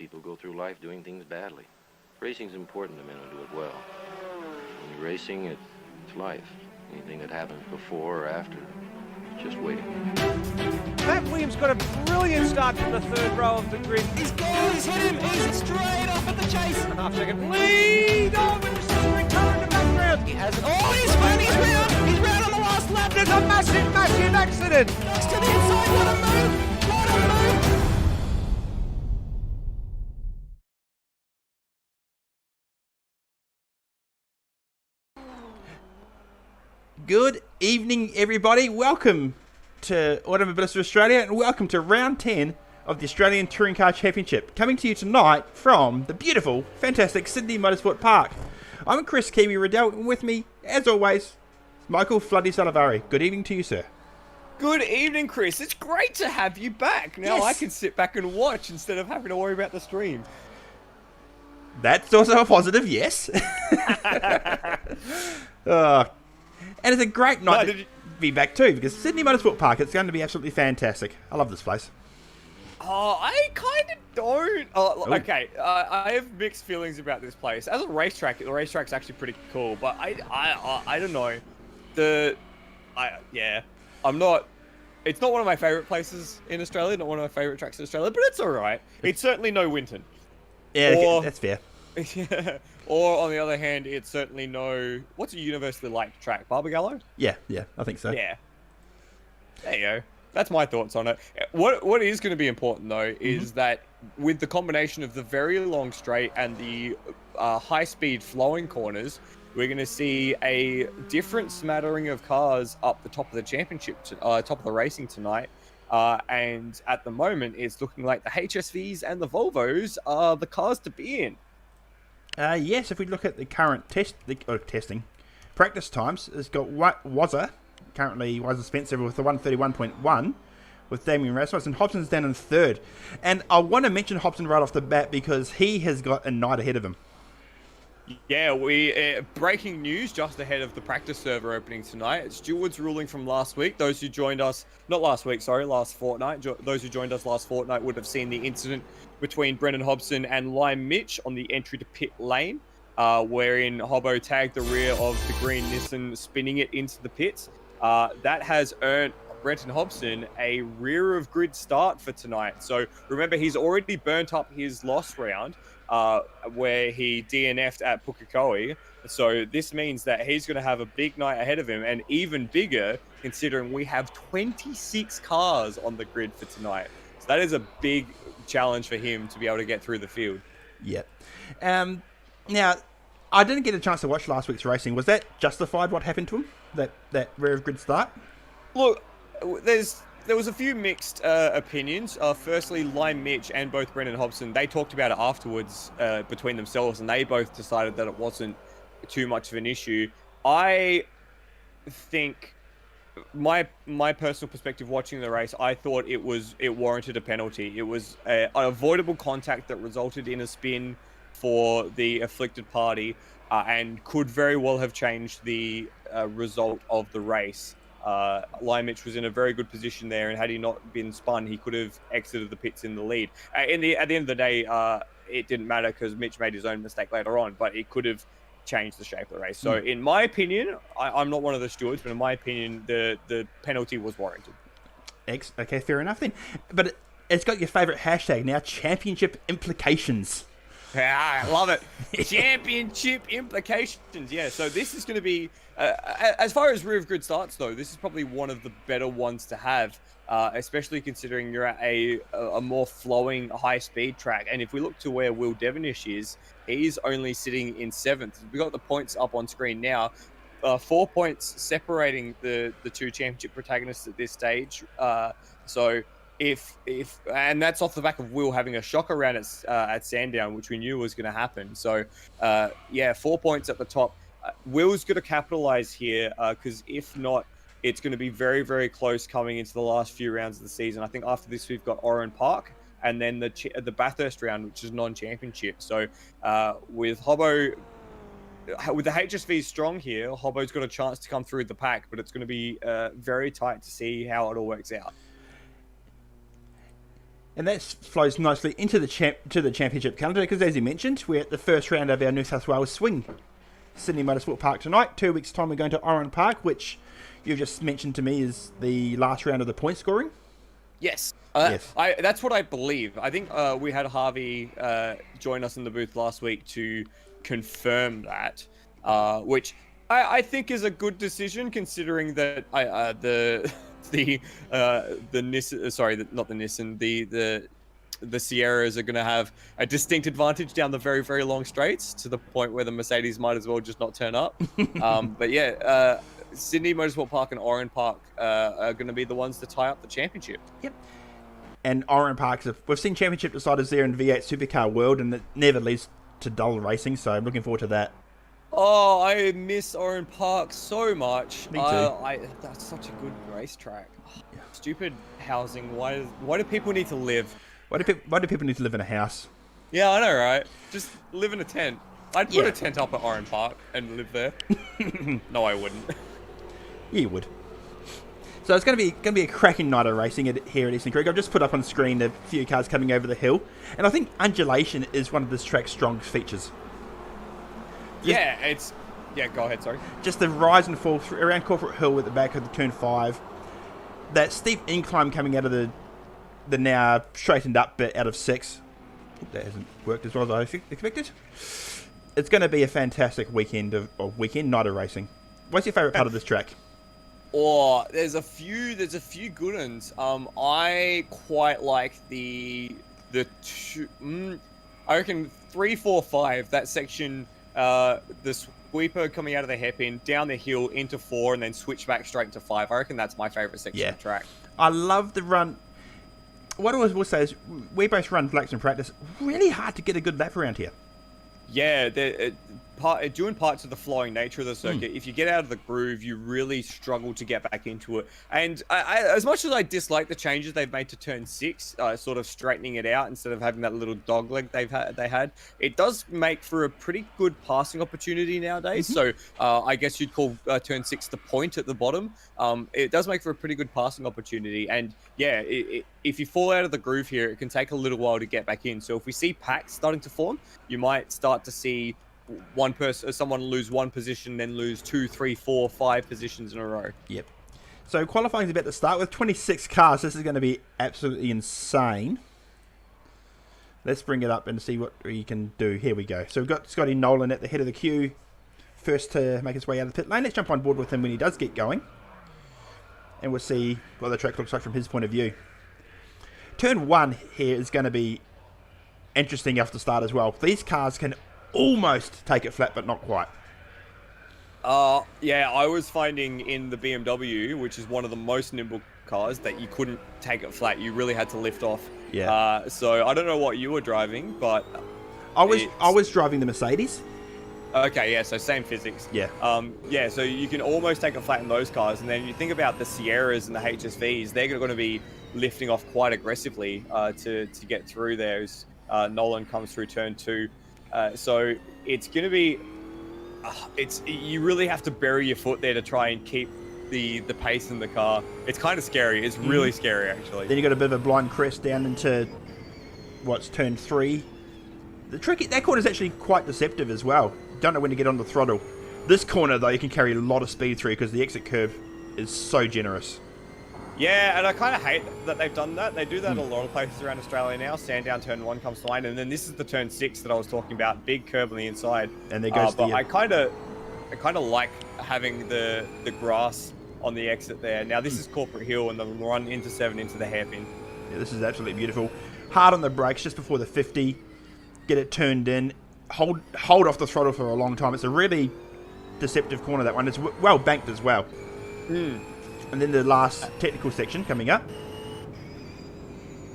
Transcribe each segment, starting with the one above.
people go through life doing things badly. Racing's important to men who do it well. When you're racing, it's life. Anything that happens before or after, it's just waiting. Matt Williams got a brilliant start from the third row of the grid. He's gone, he's hit him, he's straight off at the chase. And a half-second lead. Oh, with the sizzling car in the background. He has it. Oh, he's round on the last lap. There's a massive, massive accident. Next to the inside, what a move, what a move. Good evening, everybody. Welcome to Automobilista Australia and welcome to round 10 of the Australian Touring Car Championship. Coming to you tonight from the beautiful, fantastic Sydney Motorsport Park. I'm Chris Kiwi Riddell, and with me, as always, Michael Floody Zalavari. Good evening to you, sir. Good evening, Chris. It's great to have you back. Now Yes. I can sit back and watch instead of having to worry about the stream. That's also a positive, yes. And it's a great night to be back too, because Sydney Motorsport Park, it's going to be absolutely fantastic. I love this place. Oh, I kind of don't. Oh, okay, I have mixed feelings about this place. As a racetrack, the racetrack's actually pretty cool, but I don't know. I'm not. It's not one of my favorite places in Australia. Not one of my favorite tracks in Australia, but it's all right. It's certainly no Winton. Yeah, that's fair. Yeah. Or on the other hand, it's certainly no. What's a universally liked track? Barbagallo? Yeah, I think so. Yeah. There you go. That's my thoughts on it. What is going to be important though is that with the combination of the very long straight and the high-speed flowing corners, we're going to see a different smattering of cars up the top of the championship, top of the racing tonight. And at the moment, it's looking like the HSVs and the Volvos are the cars to be in. Yes, if we look at the current testing, practice times, it's got Wazza, currently Wazza Spencer with the 131.1 with Damien Rasmus, and Hobson's down in third. And I want to mention Hobson right off the bat because he has got a night ahead of him. Yeah, we breaking news just ahead of the practice server opening tonight. Stewards ruling from last week. Those who joined us, not last week, sorry, last fortnight. Those who joined us last fortnight would have seen the incident between Brendan Hobson and Lime Mitch on the entry to pit lane, wherein Hobbo tagged the rear of the green Nissan, spinning it into the pits. That has earned Brendan Hobson a rear of grid start for tonight. So remember, he's already burnt up his loss round, where he DNF'd at Pukekohe. So this means that he's going to have a big night ahead of him, and even bigger considering we have 26 cars on the grid for tonight. So that is a big challenge for him to be able to get through the field. Yep. Now, I didn't get a chance to watch last week's racing. Was that justified, what happened to him? That rear of grid start? Look, there was a few mixed opinions. Firstly, Lime Mitch and both Brendan Hobson, they talked about it afterwards between themselves, and they both decided that it wasn't too much of an issue. I think my personal perspective watching the race, I thought it warranted a penalty. It was an avoidable contact that resulted in a spin for the afflicted party, and could very well have changed the result of the race. Lime Mitch was in a very good position there, and had he not been spun, he could have exited the pits in the lead. At the end of the day, it didn't matter because Mitch made his own mistake later on, but it could have changed the shape of the race. So in my opinion, I'm not one of the stewards, but in my opinion, the penalty was warranted. Okay, fair enough then. But it's got your favourite hashtag now, championship implications. Yeah, I love it. Championship implications. Yeah, so this is going to be, as far as rear of grid starts though, this is probably one of the better ones to have, especially considering you're at a more flowing high speed track. And if we look to where Will Devonish is, he's only sitting in 7th. We've got the points up on screen now. 4 points separating the two championship protagonists at this stage. So and that's off the back of Will having a shock around at Sandown, which we knew was going to happen. So 4 points at the top. Will's going to capitalize here, because if not, it's going to be very, very close coming into the last few rounds of the season. I think after this we've got Oran Park, and then the Bathurst round, which is non-championship. So with Hobbo, with the HSV strong here, Hobbo's got a chance to come through the pack, but it's going to be very tight to see how it all works out. And that flows nicely into the championship calendar because, as you mentioned, we're at the first round of our New South Wales swing. Sydney Motorsport Park tonight. 2 weeks' time we're going to Oran Park, which you've just mentioned to me is the last round of the point scoring. Yes. Yes. That's what I believe. I think we had Harvey join us in the booth last week to confirm that, which I think is a good decision considering that the Nissan, sorry, not the Nissan, the Sierras are going to have a distinct advantage down the very, very long straights to the point where the Mercedes might as well just not turn up. But yeah, Sydney Motorsport Park and Oran Park are going to be the ones to tie up the championship. Yep. And Oran Park, we've seen championship deciders there in V8 Supercar World, and it never leads to dull racing, so I'm looking forward to that. Oh, I miss Oran Park so much. Me too. That's such a good racetrack. Stupid housing. Why do people need to live? Why do people need to live in a house? Yeah, I know, right? Just live in a tent. I'd put a tent up at Oran Park and live there. No, I wouldn't. Yeah, you would. So it's going to be a cracking night of racing here at Eastern Creek. I've just put up on screen a few cars coming over the hill, and I think undulation is one of this track's strongest features. Yeah, go ahead, sorry. Just the rise and fall around Corporate Hill at the back of the turn 5. That steep incline coming out of the now straightened up bit out of 6. That hasn't worked as well as I expected. It's going to be a fantastic weekend night of racing. What's your favourite part of this track? Oh, there's a few good ones. I quite like the two. I reckon 3, 4, 5. That section. The sweeper coming out of the hairpin, down the hill into 4, and then switch back straight to 5. I reckon that's my favourite section of the track. I love the run. What I will say is, we both run blacks in practice. Really hard to get a good lap around here. Yeah, due in part to the flowing nature of the circuit, if you get out of the groove, you really struggle to get back into it. And as much as I dislike the changes they've made to turn 6, sort of straightening it out instead of having that little dog leg they had, it does make for a pretty good passing opportunity nowadays. So I guess you'd call turn 6 the point at the bottom. It does make for a pretty good passing opportunity. And yeah, if you fall out of the groove here, it can take a little while to get back in. So if we see packs starting to form, you might start to see someone lose 1 position, then lose 2, 3, 4, 5 positions in a row. Yep. So qualifying is about to start with 26 cars. This is going to be absolutely insane. Let's bring it up and see what we can do. Here we go. So we've got Scotty Nolan at the head of the queue, first to make his way out of the pit lane. Let's jump on board with him when he does get going, and we'll see what the track looks like from his point of view. Turn 1 here is going to be interesting off the start as well. These cars can almost take it flat, but not quite. Yeah, I was finding in the BMW, which is one of the most nimble cars, that you couldn't take it flat. You really had to lift off. Yeah. So I don't know what you were driving, but I was driving the Mercedes. Okay, yeah, so same physics. Yeah. Yeah, so you can almost take it flat in those cars, and then you think about the Sierras and the HSVs, they're going to be lifting off quite aggressively to get through there as Nolan comes through turn 2. So it's going to be, you really have to bury your foot there to try and keep the pace in the car. It's kind of scary. It's really scary, actually. Then you got a bit of a blind crest down into what's turn 3. That corner is actually quite deceptive as well. Don't know when to get on the throttle. This corner, though, you can carry a lot of speed through because the exit curve is so generous. Yeah, and I kind of hate that they've done that. They do that a lot of places around Australia now. Sandown turn 1 comes to line, and then this is the turn 6 that I was talking about. Big curb on the inside. And there goes but I kind of like having the grass on the exit there. Now this is Corporate Hill, and the run into 7 into the hairpin. Yeah, this is absolutely beautiful. Hard on the brakes just before the 50. Get it turned in. Hold off the throttle for a long time. It's a really deceptive corner, that one. It's well banked as well. And then the last technical section coming up.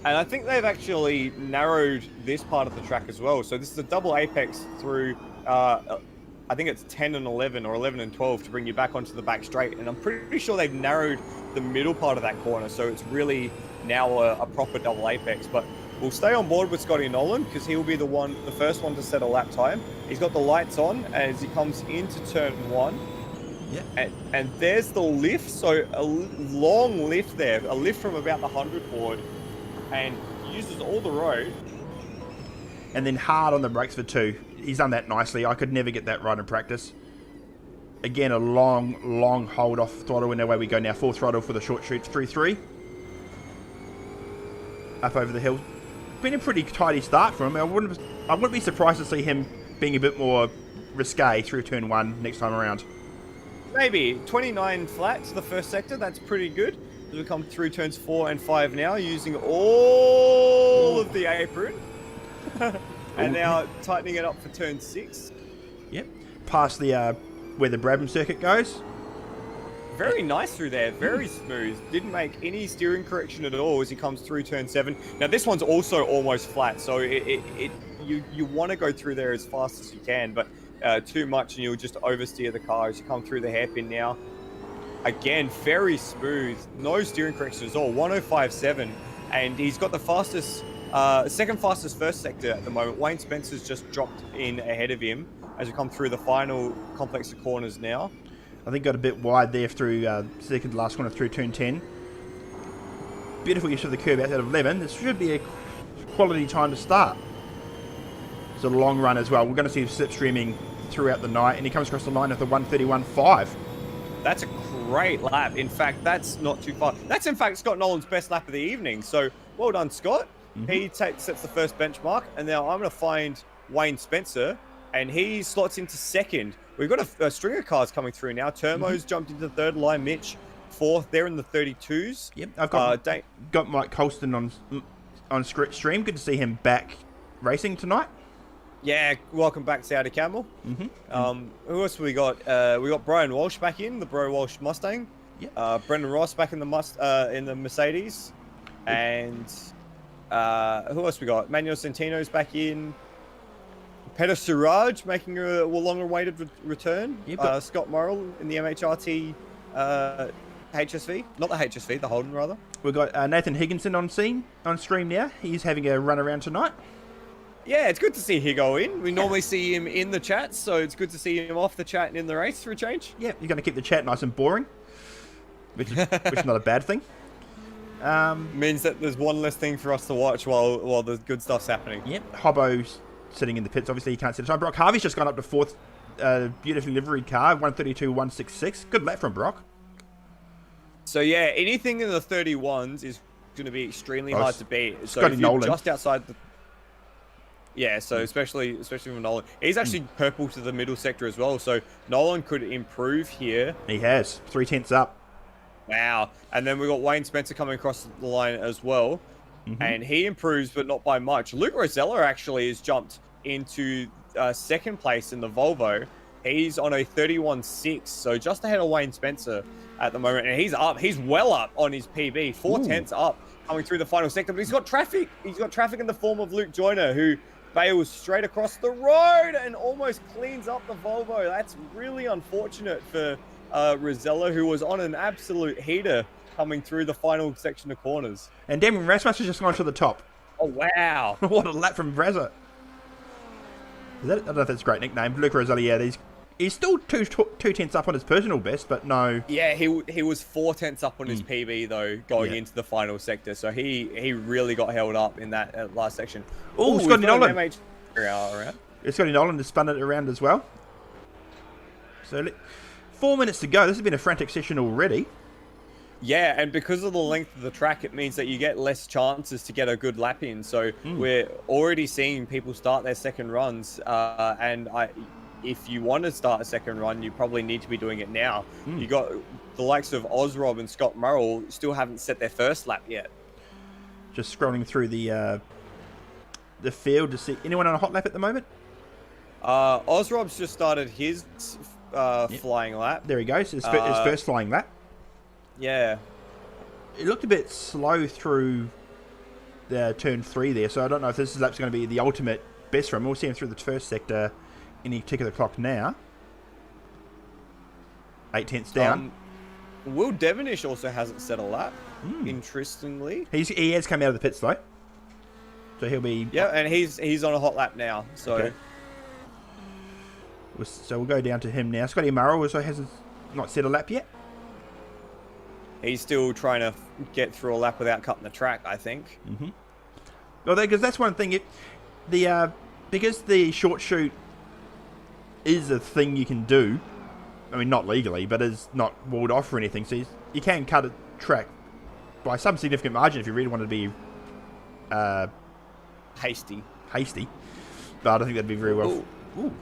And I think they've actually narrowed this part of the track as well. So this is a double apex through, I think it's 10 and 11 or 11 and 12 to bring you back onto the back straight. And I'm pretty sure they've narrowed the middle part of that corner. So it's really now a proper double apex. But we'll stay on board with Scotty Nolan because he will be the first one to set a lap time. He's got the lights on as he comes into turn 1. Yeah. And there's the lift. So a long lift there, a lift from about the 100 board. And uses all the road. And then hard on the brakes for 2. He's done that nicely. I could never get that right in practice. Again, a long hold off throttle, and away we go now. Full throttle for the short shoots through 3. Up over the hill. Been a pretty tidy start for him. I wouldn't be surprised to see him being a bit more risque through turn 1 next time around. Maybe 29 flat to the first sector. That's pretty good. As we come through turns 4 and 5 now, using all of the apron, and now tightening it up for turn 6. Yep. Past the where the Brabham circuit goes. Very nice through there. Very smooth. Didn't make any steering correction at all as he comes through turn 7. Now this one's also almost flat, so you want to go through there as fast as you can, but too much and you'll just oversteer the car as you come through the hairpin now. Again, very smooth. No steering correction at all. 105.7, and he's got the fastest, second fastest first sector at the moment. Wayne Spencer's just dropped in ahead of him as we come through the final complex of corners now. I think got a bit wide there through second to last corner through turn 10. Beautiful use of the curb out of 11. This should be a quality time to start. It's a long run as well. We're going to see him slipstreaming throughout the night, and he comes across the line at the 131.5. That's a great lap. In fact, that's not too far. That's in fact Scott Nolan's best lap of the evening. So well done, Scott. He sets the first benchmark, and now I'm going to find Wayne Spencer, and he slots into second. We've got a string of cars coming through now. Termo's jumped into third line. Mitch, fourth. They're in the 32s. Yep, I've got Mike Colston on stream. Good to see him back racing tonight. Yeah, welcome back, Saudi Camel. Who else we got? We got Brian Walsh back in the Bro Walsh Mustang. Yep. Brendan Ross back in the Mercedes, and who else we got? Manuel Centino's back in. Peter Suraj making a long-awaited return. Scott Morrill in the MHRT HSV. Not the HSV, the Holden, rather. We've got Nathan Higginson on stream now. He's having a run around tonight. Yeah, it's good to see Higo in. We normally see him in the chat, so it's good to see him off the chat and in the race for a change. Yeah, you're going to keep the chat nice and boring, which is not a bad thing. Means that there's one less thing for us to watch while the good stuff's happening. Yep, Hobbo's sitting in the pits. Obviously, he can't sit aside. Brock Harvey's just gone up to fourth. Beautifully liveried car, 132.166. Good lap from Brock. So yeah, anything in the 31s is going to be extremely hard to beat. So Scotty if you're Nolan. just outside the... Yeah, so especially from Nolan. He's actually purple to the middle sector as well, so Nolan could improve here. He has. 3/10 up. Wow. And then we got Wayne Spencer coming across the line as well. And he improves, but not by much. Luke Rosella actually has jumped into second place in the Volvo. He's on a 31.6, so just ahead of Wayne Spencer at the moment. And he's up. He's well up on his PB. 4/10 up coming through the final sector. But he's got traffic. He's got traffic in the form of Luke Joyner, who bails straight across the road and almost cleans up the Volvo. That's really unfortunate for Rosella, who was on an absolute heater coming through the final section of corners. And Damon Rasmus has just gone to the top. Oh, wow. What a lap from Braza. I don't know if that's a great nickname. Luke Rosella, yeah, he's still 2/10 up on his personal best, but no. Yeah, he was 4/10 up on his PB, though, going into the final sector. So he really got held up in that last section. Oh, Scotty Nolan. Around. Scotty Nolan has spun it around as well. So 4 minutes to go. This has been a frantic session already. Yeah, and because of the length of the track, it means that you get less chances to get a good lap in. So we're already seeing people start their second runs. If you want to start a second run, you probably need to be doing it now. You got the likes of Ozrob and Scott Murrell still haven't set their first lap yet. Just scrolling through the field to see anyone on a hot lap at the moment. Ozrob's just started his flying lap. There he goes, his first flying lap. Yeah. It looked a bit slow through the turn 3 there, so I don't know if this lap's going to be the ultimate best for him. We'll see him through the first sector any tick of the clock now. 8/10 down. Will Devonish also hasn't set a lap, interestingly. He has come out of the pits though. So he'll be... Yeah, and he's on a hot lap now, so... Okay. So we'll go down to him now. Scotty Murrow also hasn't not set a lap yet. He's still trying to get through a lap without cutting the track, I think. Well, because that's one thing. Because the short shoot is a thing you can do. I mean, not legally, but is not walled off or anything. So you can cut a track by some significant margin if you really want to be Hasty. But I think that'd be very well. Ooh.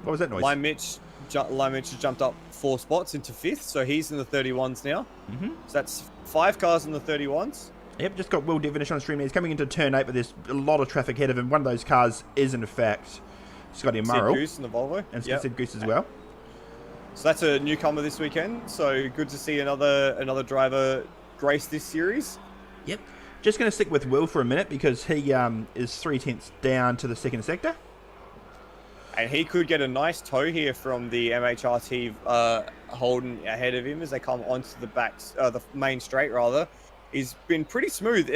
What was that noise? Lime Mitch has jumped up 4 spots into 5th, so he's in the 31s now. Mm-hmm. So that's 5 cars in the 31s. Yep, just got Will Devonish on stream. He's coming into turn 8, but there's a lot of traffic ahead of him. One of those cars is, in fact, Scotty Murrell. Sid Goose in the Volvo. And Sid Goose as well. So that's a newcomer this weekend. So good to see another driver grace this series. Yep. Just going to stick with Will for a minute because he is 3/10 down to the second sector. And he could get a nice tow here from the MHRT Holden ahead of him as they come onto the main straight rather. He's been pretty smooth.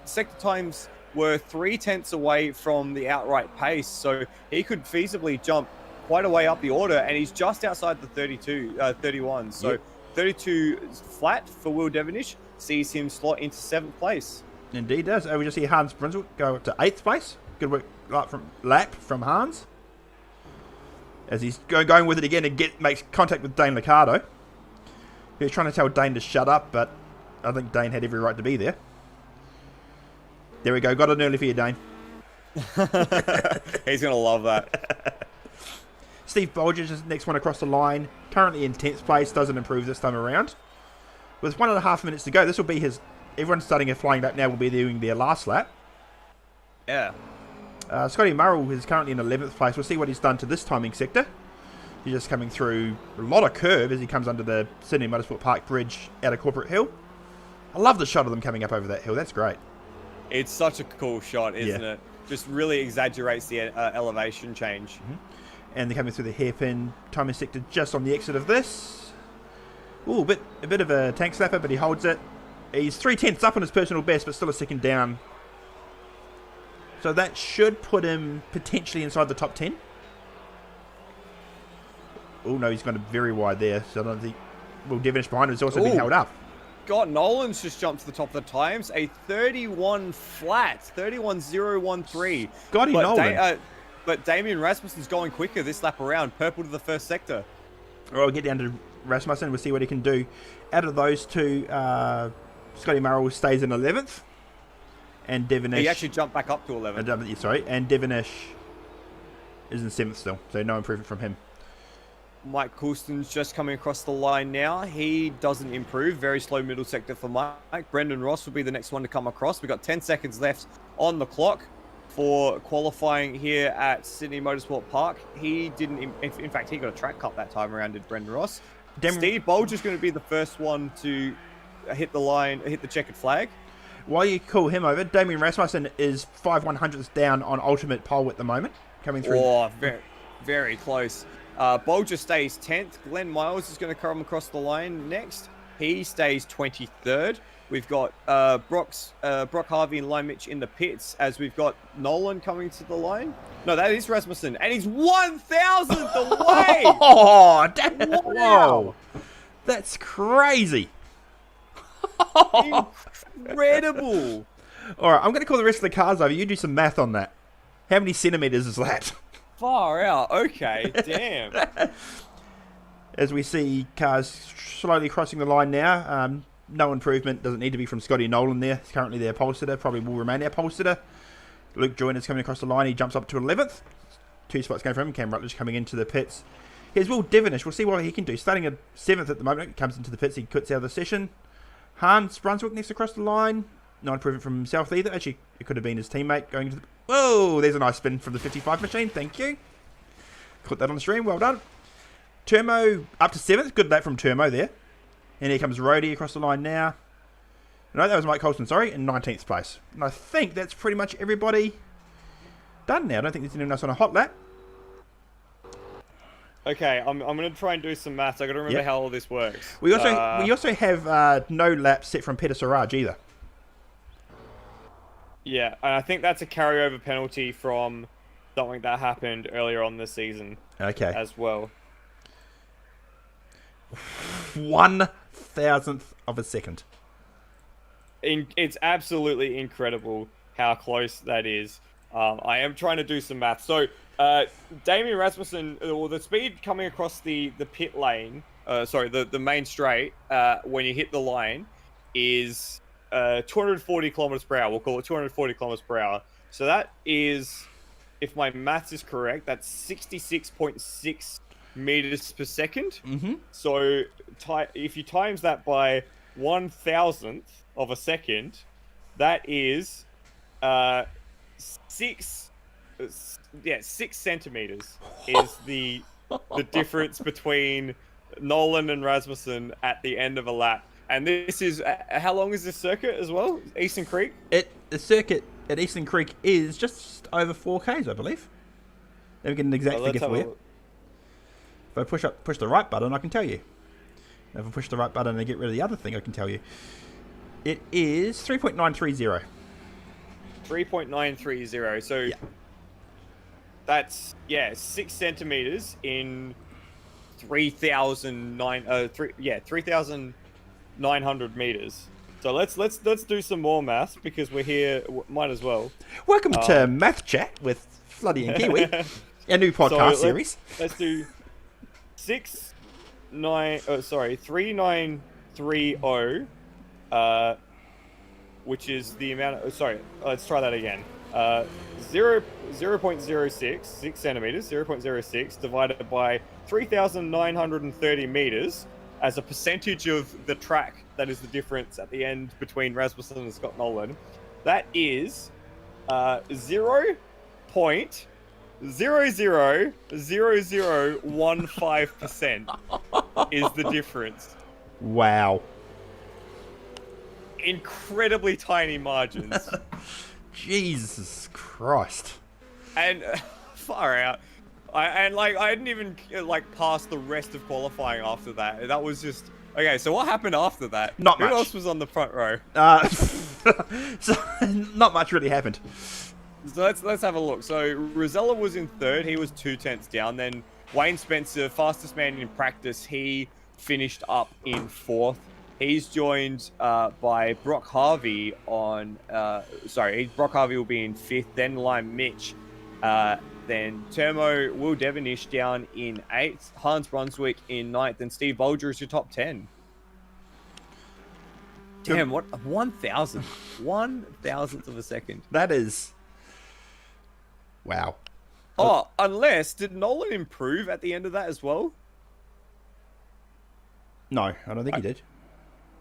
Sector times were 3/10 away from the outright pace, so he could feasibly jump quite a way up the order, and he's just outside the 31. So yep. 32 flat for Will Devonish sees him slot into 7th place. Indeed does. We just see Hans Brunswick go up to 8th place. Good work lap from Hans. As he's going with it again and makes contact with Dane Liccardo. He was trying to tell Dane to shut up, but I think Dane had every right to be there. There we go. Got it early for you, Dane. He's going to love that. Steve Bolger is the next one across the line. Currently in 10th place. Doesn't improve this time around. With 1.5 minutes to go, this will be his... Everyone's starting a flying lap now. Will be doing their last lap. Yeah. Scotty Murrell is currently in 11th place. We'll see what he's done to this timing sector. He's just coming through a lot of curve as he comes under the Sydney Motorsport Park bridge out of Corporate Hill. I love the shot of them coming up over that hill. That's great. It's such a cool shot, isn't it? Just really exaggerates the elevation change. Mm-hmm. And they're coming through the hairpin timing sector just on the exit of this. Ooh, a bit of a tank slapper, but he holds it. He's 3/10 up on his personal best, but still a second down. So that should put him potentially inside the top 10. Oh, no, he's gone very wide there. So I don't think... Will Devonish behind him has also been held up. Scott Nolan's just jumped to the top of the times. A 31 flat. 31.013. Scotty Nolan. But Damien Rasmussen's going quicker this lap around. Purple to the first sector. Well, we'll get down to Rasmussen. We'll see what he can do. Out of those two, Scotty Murrell stays in 11th. And Devonish... He actually jumped back up to 11th. Sorry. And Devonish is in 7th still. So no improvement from him. Mike Coulston's just coming across the line now. He doesn't improve. Very slow middle sector for Mike. Brendan Ross will be the next one to come across. We've got 10 seconds left on the clock for qualifying here at Sydney Motorsport Park. He didn't... In fact, he got a track cut that time around, did Brendan Ross. Steve Bolger's going to be the first one to hit the line, hit the checkered flag. While you call him over, Damien Rasmussen is 5/100ths down on ultimate pole at the moment. Coming through. Oh, very, very close. Bolger stays 10th. Glenn Miles is going to come across the line next. He stays 23rd. We've got Brock Harvey and Lime Mitch in the pits as we've got Nolan coming to the line. No, that is Rasmussen. And he's 1,000th away! Oh, wow. Whoa. That's crazy. Incredible. All right, I'm going to call the rest of the cars over. You do some math on that. How many centimetres is that? Far out. Okay, damn. As we see cars slowly crossing the line now. No improvement. Doesn't need to be from Scotty Nolan there. He's currently their pole sitter. Probably will remain our pole sitter. Luke Joyner's coming across the line. He jumps up to 11th. 2 spots going for him. Cam Rutledge coming into the pits. Here's Will Devonish. We'll see what he can do. Starting at 7th at the moment. He comes into the pits. He quits out of the session. Hans Brunswick next across the line. No improvement from himself either. Actually, it could have been his teammate going into the... Whoa! There's a nice spin from the 55 machine. Thank you. Put that on the stream. Well done. Turmo up to 7th. Good lap from Turmo there. And here comes Rhodey across the line now. No, that was Mike Colston, sorry, in 19th place. And I think that's pretty much everybody done now. I don't think there's anyone else on a hot lap. Okay, I'm going to try and do some maths. I got to remember how all this works. We also have no laps set from Peter Siraj either. Yeah, and I think that's a carryover penalty from something that happened earlier on this season. Okay. As well. 1,000th of a second. It's absolutely incredible how close that is. I am trying to do some math. So, Damien Rasmussen, or the speed coming across the pit lane, the main straight, when you hit the line, is 240 kilometers per hour. We'll call it 240 kilometers per hour. So that is, if my maths is correct, that's 66.6 meters per second. Mm-hmm. So if you times that by 1,000th of a second, that is 6 centimeters is the difference between Nolan and Rasmussen at the end of a lap. And this is, how long is this circuit as well? Eastern Creek? The circuit at Eastern Creek is just over 4Ks, I believe. Let me get an exact figure for you. If I push the right button, I can tell you. If I push the right button and get rid of the other thing, I can tell you. It is 3.930. 3.930. So that's 6 centimeters in 3,900 meters. So let's do some more maths because we're here. Might as well. Welcome to Math Chat with Floody and Kiwi, our new podcast series. Let's do 3930. Which is the amount of, let's try that again. 0.06, 6 centimeters, 0.06 divided by 3,930 meters as a percentage of the track. That is the difference at the end between Rasmussen and Scott Nolan. That is 0.000015% is the difference. Wow. Incredibly tiny margins. Jesus Christ. And far out. I didn't even pass the rest of qualifying after that. That was just okay. So what happened after that? Not much. Who else was on the front row? So not much really happened. So let's have a look. So Rosella was in third. He was 2/10 down. Then Wayne Spencer, fastest man in practice, he finished up in fourth. He's joined by Brock Harvey on... Brock Harvey will be in fifth, then Lime Mitch. Then Termo, Will Devonish down in eighth, Hans Brunswick in ninth, and Steve Bolger is your top 10. Damn, what? 1,000. 1,000th of a second. That is... Wow. Oh, unless... Did Nolan improve at the end of that as well? No, I don't think he did.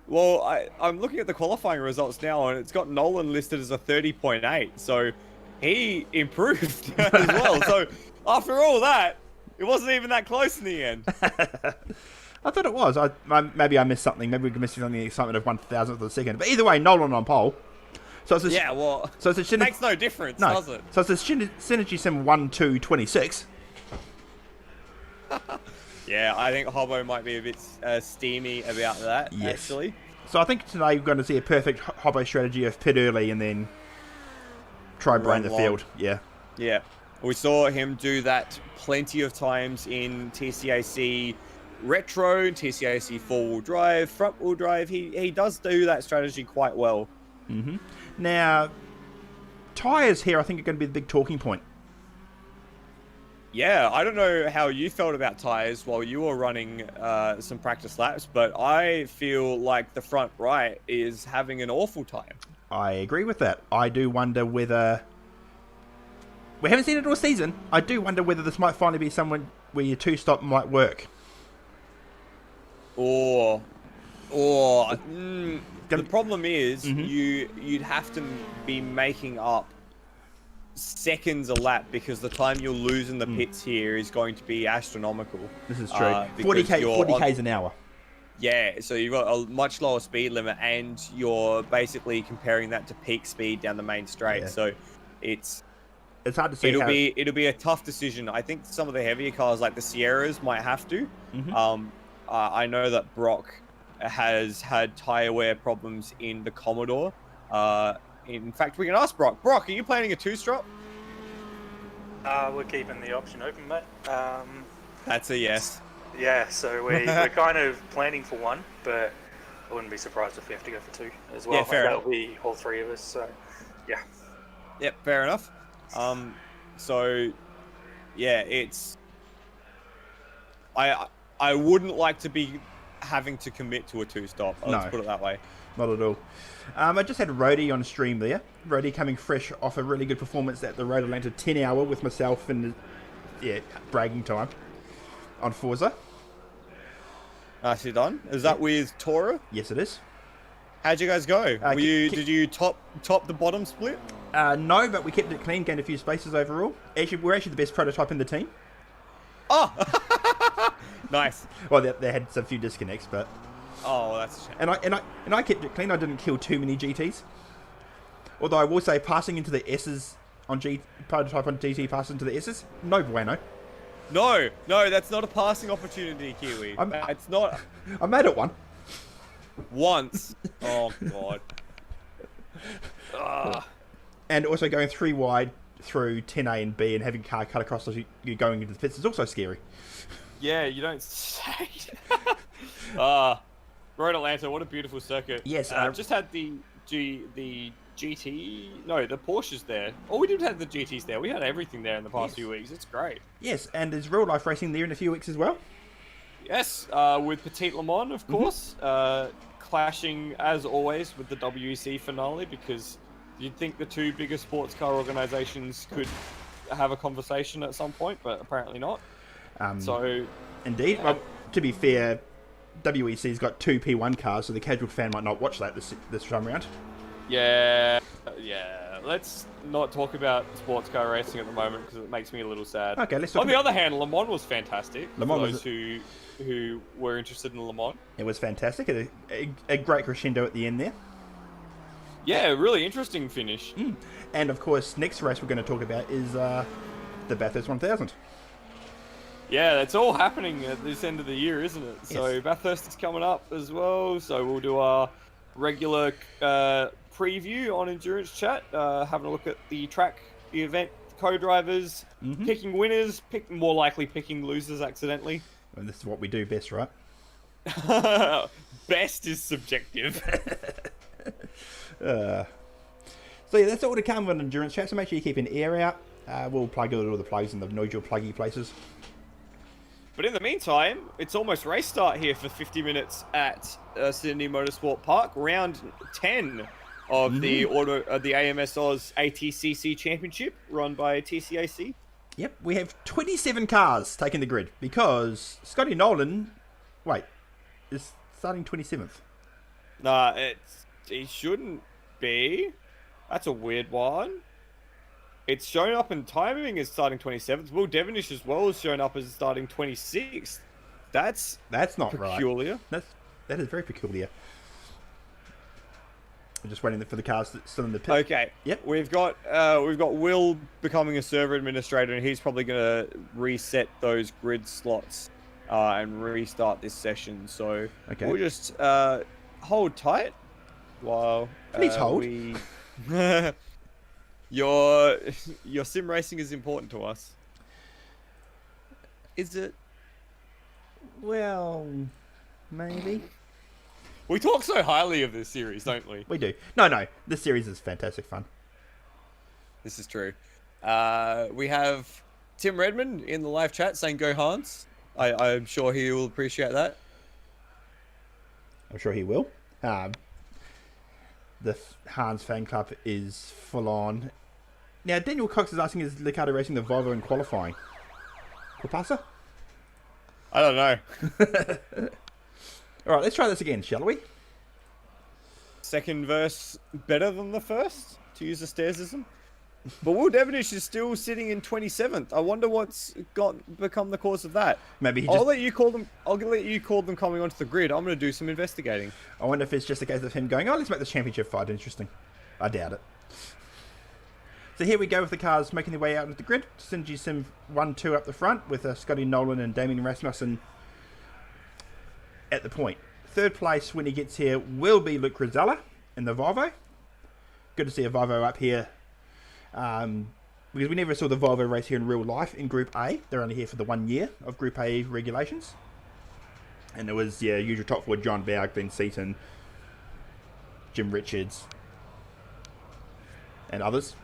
Well, I'm looking at the qualifying results now, and it's got Nolan listed as a 30.8, so he improved as well. So after all that, it wasn't even that close in the end. I thought it was. Maybe I missed something. Maybe we missed something in the excitement of 1,000th of a second. But either way, Nolan on pole. So it's it makes no difference, does it? So it's a Synergy Sim 1-2-26. Yeah, I think Hobbo might be a bit steamy about that, actually. So I think today we're going to see a perfect Hobbo strategy of pit early and then try brain the field. Yeah. Yeah. We saw him do that plenty of times in TCAC Retro, TCAC four-wheel drive, front-wheel drive. He does do that strategy quite well. Mm-hmm. Now, tyres here I think are going to be the big talking point. Yeah, I don't know how you felt about tyres while you were running some practice laps, but I feel like the front right is having an awful time. I agree with that. I do wonder whether... We haven't seen it all season. I do wonder whether this might finally be someone where your two-stop might work. The problem is you'd have to be making up seconds a lap because the time you'll lose in the pits here is going to be astronomical. This is true. 40 k's an hour. Yeah, so you've got a much lower speed limit and you're basically comparing that to peak speed down the main straight. Yeah. So it's hard to see. It'll be a tough decision. I think some of the heavier cars like the Sierras might have to. I know that Brock has had tire wear problems in the Commodore. In fact, we can ask Brock. Brock, are you planning a two-strop? We're keeping the option open, mate. That's a yes. Yeah, so we're kind of planning for one, but I wouldn't be surprised if we have to go for two as well. Yeah, fair enough. That'll be all three of us, so yeah. Yep, fair enough. So, yeah, I wouldn't like to be having to commit to a 2-stop. Let's put it that way. Not at all. I just had Rhodey on stream there. Rhodey coming fresh off a really good performance at the Road Atlanta 10 hour with myself and, bragging time on Forza. Nicely done. Is that with Tora? Yes, it is. How'd you guys go? Did you top the bottom split? No, but we kept it clean, gained a few spaces overall. We're actually the best prototype in the team. Oh! Nice. Well, they had some few disconnects, but... Oh, well, that's a shame. And I kept it clean. I didn't kill too many GTs. Although I will say, passing into the S's on prototype on GT, passing into the S's, no bueno. No, that's not a passing opportunity, Kiwi. It's not. I made it one. Once. Oh, God. And also going 3 wide through 10A and B and having car cut across as you're going into the pits is also scary. Yeah, you don't say. Road Atlanta, what a beautiful circuit. Yes. Just had the GT. No, the Porsches there. Oh, we didn't have the GTs there. We had everything there in the past few weeks. It's great. Yes, and there's real life racing there in a few weeks as well. Yes, with Petit Le Mans, of course. Clashing, as always, with the WEC finale, because you'd think the two biggest sports car organisations could have a conversation at some point, but apparently not. Indeed. Well, to be fair, WEC's got 2 P1 cars, so the casual fan might not watch that this time round. Yeah. Let's not talk about sports car racing at the moment because it makes me a little sad. Okay, let's talk. On the other hand, Le Mans was fantastic. Le Mans for those who were interested in Le Mans. It was fantastic. A great crescendo at the end there. Yeah, really interesting finish. And of course, next race we're going to talk about is the Bathurst 1000. Yeah, that's all happening at this end of the year, isn't it? Yes. So Bathurst is coming up as well. So we'll do our regular preview on Endurance Chat, having a look at the track, the event, co-drivers, picking winners, more likely picking losers accidentally. And this is what we do best, right? Best is subjective. So yeah, that's all to come on Endurance Chat, so make sure you keep an ear out. We'll plug all the plugs in the nodule pluggy places. But in the meantime, it's almost race start here for 50 minutes at Sydney Motorsport Park, round 10 of the AMS Oz ATCC Championship, run by TCAC. Yep, we have 27 cars taking the grid because Scotty Nolan, is starting 27th. Nah, he shouldn't be. That's a weird one. It's shown up in timing as starting 27th. Will Devonish as well has shown up as starting 26th. That's not peculiar. Right. That is very peculiar. I'm just waiting for the cars that's still in the pit. Okay. Yep. We've got Will becoming a server administrator, and he's probably going to reset those grid slots and restart this session. So we'll just hold tight while please hold. Your sim racing is important to us. Is it? Well, maybe. We talk so highly of this series, don't we? We do. No. This series is fantastic fun. This is true. We have Tim Redmond in the live chat saying "Go Hans." I'm sure he will appreciate that. I'm sure he will. The Hans fan club is full on. Now, Daniel Cox is asking, is Licata racing the Volvo in qualifying? Kupasa? I don't know. All right, let's try this again, shall we? Second verse better than the first, to use a stairsism. But Will Devonish is still sitting in 27th. I wonder what's become the cause of that. Maybe I'll let you call them coming onto the grid. I'm going to do some investigating. I wonder if it's just a case of him going, let's make this championship fight interesting. I doubt it. So here we go with the cars making their way out into the grid. Synergy Sim 1-2 up the front with Scotty Nolan and Damien Rasmussen at the point. Third place when he gets here will be Luke Rizzella in the Volvo. Good to see a Volvo up here. Because we never saw the Volvo race here in real life in Group A. They're only here for the 1 year of Group A regulations. And there was, usual top four, John Berg, Ben Seaton, Jim Richards, and others.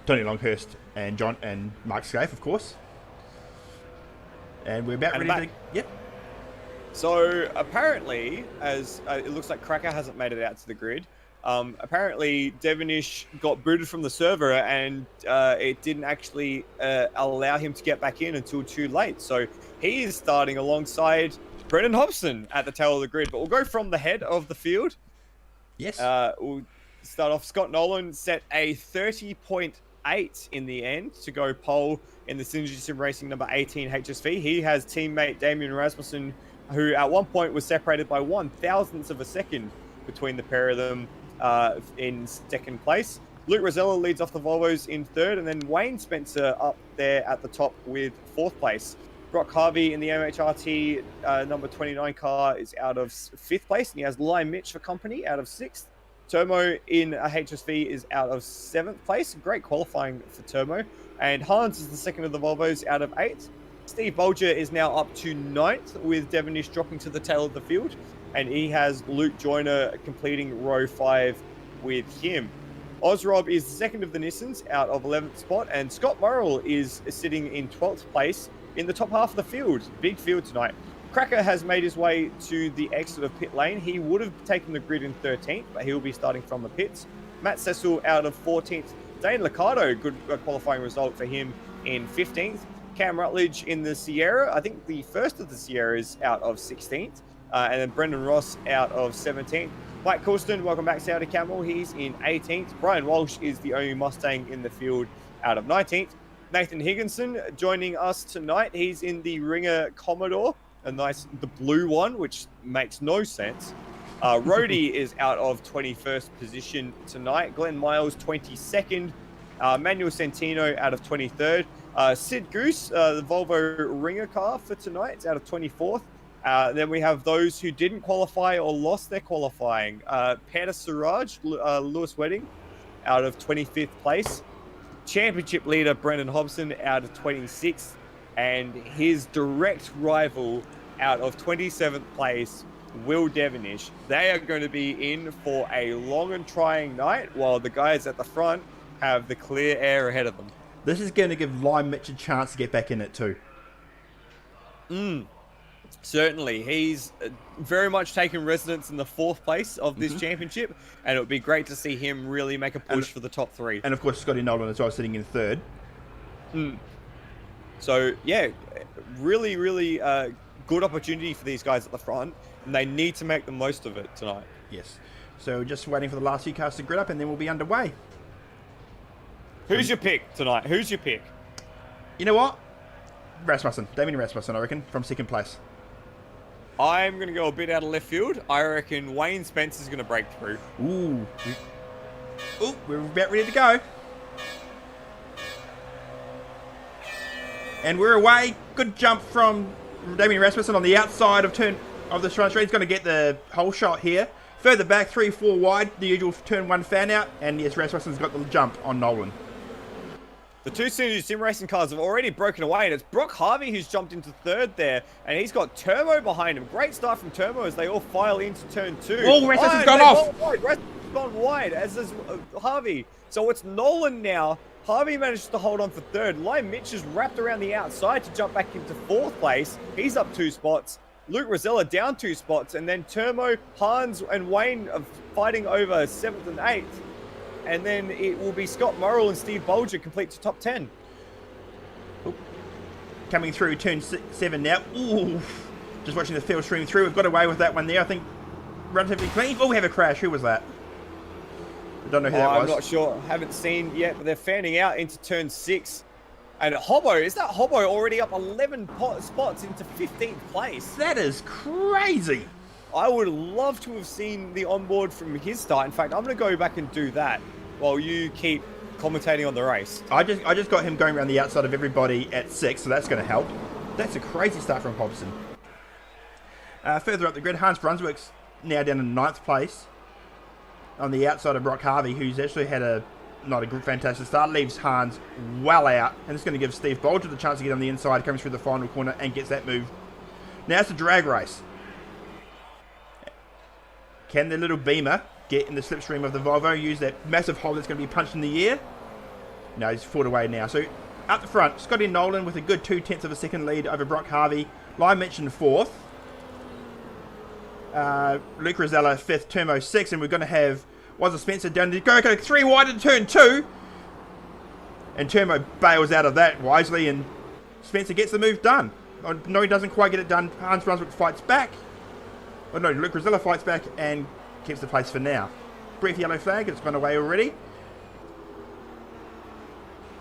Tony Longhurst and John and Mark Scaife, of course. And we're about And ready back. to... Yep. So apparently, as it looks like Cracker hasn't made it out to the grid. Apparently, Devonish got booted from the server, and it didn't actually allow him to get back in until too late. So he is starting alongside Brendan Hobson at the tail of the grid. But we'll go from the head of the field. Yes. We'll start off. Scott Nolan set a 30.8 in the end to go pole in the Synergy Sim Racing number 18 HSV. He has teammate Damien Rasmussen, who at one point was separated by 1/1000th of a second between the pair of them in second place. Luke Rosella leads off the Volvos in third, and then Wayne Spencer up there at the top with fourth place. Brock Harvey in the MHRT number 29 car is out of fifth place, and he has Lime Mitch for company out of sixth. Termo in a HSV is out of seventh place. Great qualifying for Termo. And Hans is the second of the Volvos out of eighth. Steve Bolger is now up to ninth, with Devonish dropping to the tail of the field. And he has Luke Joyner completing row 5 with him. Ozrob is the second of the Nissans out of 11th spot. And Scott Murrell is sitting in 12th place in the top half of the field. Big field tonight. Cracker has made his way to the exit of pit lane. He would have taken the grid in 13th, but he'll be starting from the pits. Matt Cecil out of 14th. Dane Liccardo, good qualifying result for him in 15th. Cam Rutledge in the Sierra, I think the first of the Sierras, out of 16th. And then Brendan Ross out of 17th. Mike Coulston, welcome back, Saudi Camel. He's in 18th. Brian Walsh is the only Mustang in the field out of 19th. Nathan Higginson joining us tonight. He's in the Ringer Commodore, the blue one, which makes no sense. Rhodey is out of 21st position tonight. Glenn Miles, 22nd. Manuel Santino out of 23rd. Sid Goose, the Volvo Ringer car for tonight, is out of 24th. Then we have those who didn't qualify or lost their qualifying. Peter Siraj, Lewis Wedding, out of 25th place. Championship leader Brendan Hobson out of 26th. And his direct rival out of 27th place, Will Devonish. They are going to be in for a long and trying night, while the guys at the front have the clear air ahead of them. This is going to give Lime Mitch a chance to get back in it too. Certainly. He's very much taken residence in the fourth place of this championship, and it would be great to see him really make a push for the top three. And of course, Scotty Nolan as well, sitting in third. So, yeah, really, really good opportunity for these guys at the front, and they need to make the most of it tonight. Yes. So just waiting for the last few cars to grid up, and then we'll be underway. Who's your pick tonight? Who's your pick? You know what? Rasmussen. Damien Rasmussen, I reckon, from second place. I'm going to go a bit out of left field. I reckon Wayne Spencer's going to break through. Ooh. Ooh, we're about ready to go. And we're away. Good jump from Damien Rasmussen on the outside of the front straight. He's going to get the whole shot here. Further back, 3-4 wide, the usual turn 1 fan out. And yes, Rasmussen's got the jump on Nolan. The two Synergy Sim Racing cars have already broken away, and it's Brock Harvey who's jumped into third there, and he's got Turbo behind him. Great start from Turbo as they all file into turn 2. Oh, Rasmussen's gone off. Rasmussen's gone wide, as is Harvey. So it's Nolan now. Harvey manages to hold on for third. Lime Mitch is wrapped around the outside to jump back into fourth place. He's up 2 spots. Luke Rosella down 2 spots, and then Turbo, Hans, and Wayne are fighting over 7th and 8th. And then it will be Scott Murrell and Steve Bolger complete to top 10. Ooh. Coming through turn 7 now. Ooh. Just watching the field stream through. We've got away with that one there. I think relatively clean. Oh, we have a crash. Who was that? I don't know who that was. I'm not sure. Haven't seen yet, but they're fanning out into turn 6. And Hobbo, is that Hobbo already up 11 spots into 15th place? That is crazy. I would love to have seen the onboard from his start. In fact, I'm going to go back and do that while you keep commentating on the race. I just got him going around the outside of everybody at 6, so that's going to help. That's a crazy start from Hobson. Further up the grid, Hans Brunswick's now down in 9th place on the outside of Brock Harvey, who's actually had not a good, fantastic start. Leaves Hans well out, and it's going to give Steve Bolger the chance to get on the inside, comes through the final corner and gets that move. Now it's a drag race. Can the little Beamer get in the slipstream of the Volvo, use that massive hole that's going to be punched in the air? No, he's 4 away now. So up the front, Scotty Nolan with a good 2/10 of a second lead over Brock Harvey. Lime Mitch in 4th. Luke Rosella 5th, Turmo 6th, and we're going to have Spencer down to go 3 wide in turn 2. And Turmo bails out of that wisely, and Spencer gets the move done. Oh, no, he doesn't quite get it done. Hans Brunswick fights back. Oh no, Luke Rosella fights back and keeps the place for now. Brief yellow flag, it's gone away already.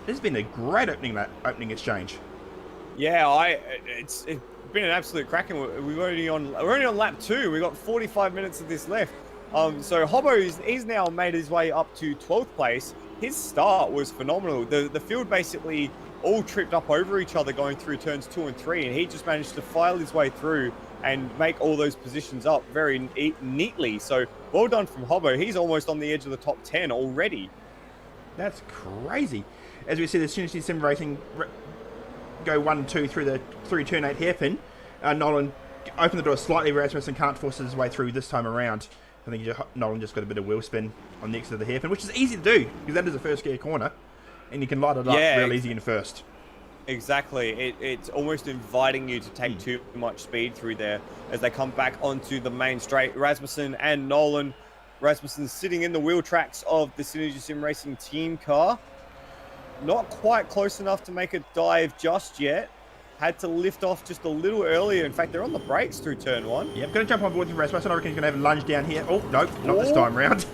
This has been a great opening exchange. Yeah, it's been an absolute cracking. We're only on lap 2. We've got 45 minutes of this left. So Hobbo he's now made his way up to 12th place. His start was phenomenal. The field basically all tripped up over each other going through turns 2 and 3, and he just managed to file his way through and make all those positions up very neatly. So well done from Hobbo. He's almost on the edge of the top 10 already. That's crazy. As we see the Trinity Sim Racing go 1 and 2 through turn 8 hairpin. Nolan opened the door slightly. Rasmussen can't force his way through this time around. I think Nolan just got a bit of wheel spin on the exit of the hairpin, which is easy to do because that is a first gear corner, and you can light it up real easy in first. Exactly. It's almost inviting you to take too much speed through there as they come back onto the main straight. Rasmussen and Nolan. Rasmussen sitting in the wheel tracks of the Synergy Sim Racing team car. Not quite close enough to make a dive just yet. Had to lift off just a little earlier. In fact, they're on the brakes through turn 1. Yep, going to jump on board with Rasmussen. I reckon he's going to have a lunge down here. Oh, nope, not this time round.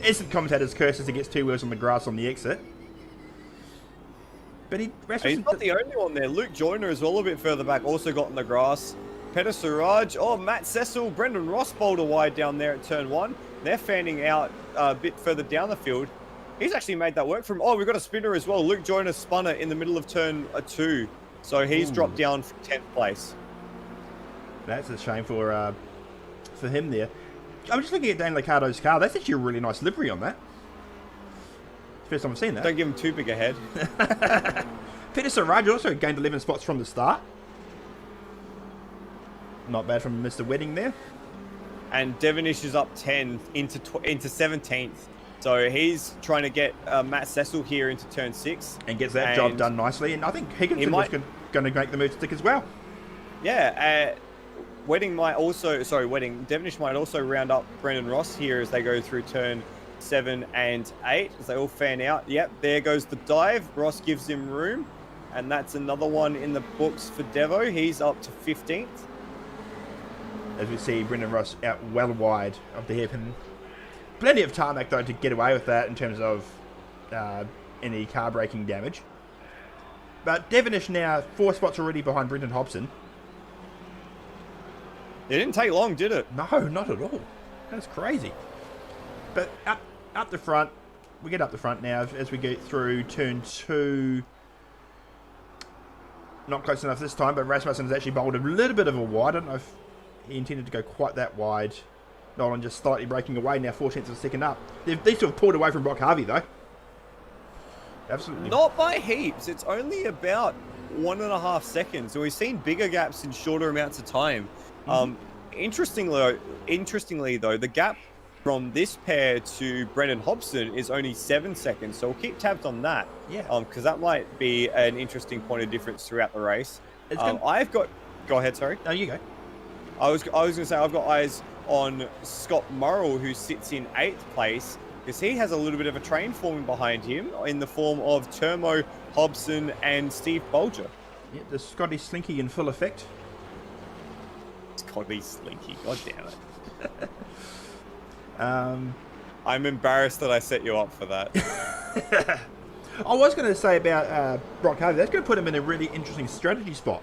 Instant commentator's curse as he gets 2 wheels on the grass on the exit. But Rasmussen... He's not the only one there. Luke Joyner as well, a bit further back, also got in the grass. Peter Suraj, Matt Cecil, Brendan Ross bowled a wide down there at turn 1. They're fanning out a bit further down the field. He's actually made that work for him. We've got a spinner as well. Luke Joyner spun it in the middle of turn 2. So he's dropped down from 10th place. That's a shame for him there. I'm just looking at Dan Licardo's car. That's actually a really nice livery on that. First time I've seen that. Don't give him too big a head. Peter Saraj also gained 11 spots from the start. Not bad from Mr. Wedding there. And Devonish is up 10 into 17th. So he's trying to get Matt Cecil here into turn 6. And gets that job done nicely. And I think Higginson was going to make the move to stick as well. Yeah. Devonish might also round up Brendan Ross here as they go through turn 7 and 8 as they all fan out. Yep, there goes the dive. Ross gives him room. And that's another one in the books for Devo. He's up to 15th. As we see Brendan Ross out well wide of the hairpin. Plenty of tarmac, though, to get away with that in terms of any car braking damage. But Devonish now 4 spots already behind Brendan Hobson. It didn't take long, did it? No, not at all. That's crazy. But up the front, we get up the front now as we get through turn 2. Not close enough this time, but Rasmussen has actually bowled a little bit of a wide. I don't know if he intended to go quite that wide. Nolan just slightly breaking away now, 4/10 of a second up. These two have pulled away from Brock Harvey, though. Absolutely. Not by heaps. It's only about 1.5 seconds. So we've seen bigger gaps in shorter amounts of time. Interestingly, though, the gap from this pair to Brendan Hobson is only 7 seconds. So we'll keep tabs on that. Yeah. Because that might be an interesting point of difference throughout the race. I've got... Go ahead, sorry. No, you go. I was going to say I've got eyes on Scott Murrell, who sits in 8th place, because he has a little bit of a train forming behind him in the form of Turmo, Hobson, and Steve Bolger. Yeah, the Scotty Slinky in full effect. Scotty Slinky, god damn it. I'm embarrassed that I set you up for that. I was going to say about Brock Harvey, that's going to put him in a really interesting strategy spot.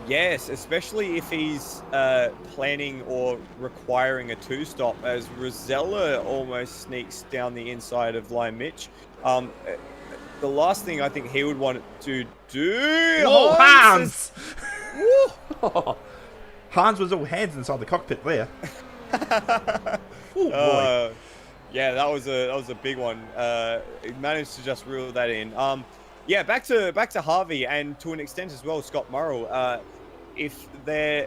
Yes, especially if he's planning or requiring a 2-stop, as Rosella almost sneaks down the inside of Lime Mitch. The last thing I think he would want to do... Whoa, Hans! Woo! Hans was all hands inside the cockpit there. Ooh, boy. Yeah, that was a big one. He managed to just reel that in. Yeah, back to Harvey, and to an extent as well, Scott Murrell. If they're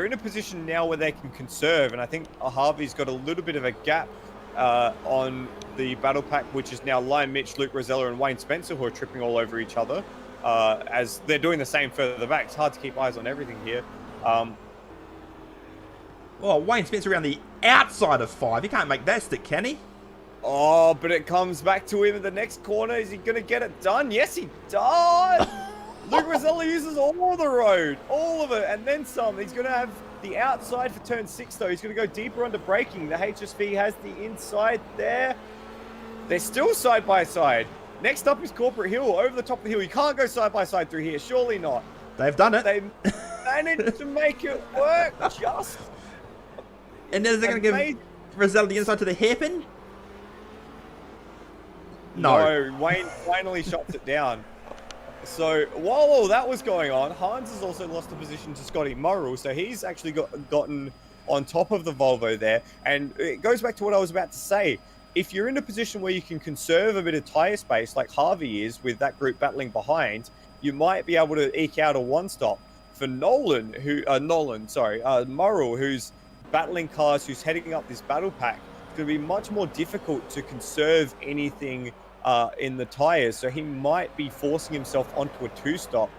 in a position now where they can conserve, and I think Harvey's got a little bit of a gap on the battle pack, which is now Lion Mitch, Luke Rosella, and Wayne Spencer, who are tripping all over each other. As they're doing the same further back. It's hard to keep eyes on everything here. Wayne Spencer around the outside of 5. He can't make that stick, can he? Oh, but it comes back to him in the next corner. Is he going to get it done? Yes, he does. Luke Rosella uses all of the road, all of it, and then some. He's going to have the outside for turn 6, though. He's going to go deeper under braking. The HSV has the inside there. They're still side by side. Next up is Corporate Hill, over the top of the hill. You can't go side by side through here. Surely not. They've done it. They managed to make it work just. And then they're going to give Rosella the inside to the hairpin? No. Wayne finally shots it down. So while all that was going on, Hans has also lost a position to Scotty Morrill. So he's actually gotten on top of the Volvo there. And it goes back to what I was about to say. If you're in a position where you can conserve a bit of tyre space like Harvey is with that group battling behind, you might be able to eke out a one-stop. For Morrill, who's battling cars, who's heading up this battle pack, it's going to be much more difficult to conserve anything in the tyres. So he might be forcing himself onto a two-stop,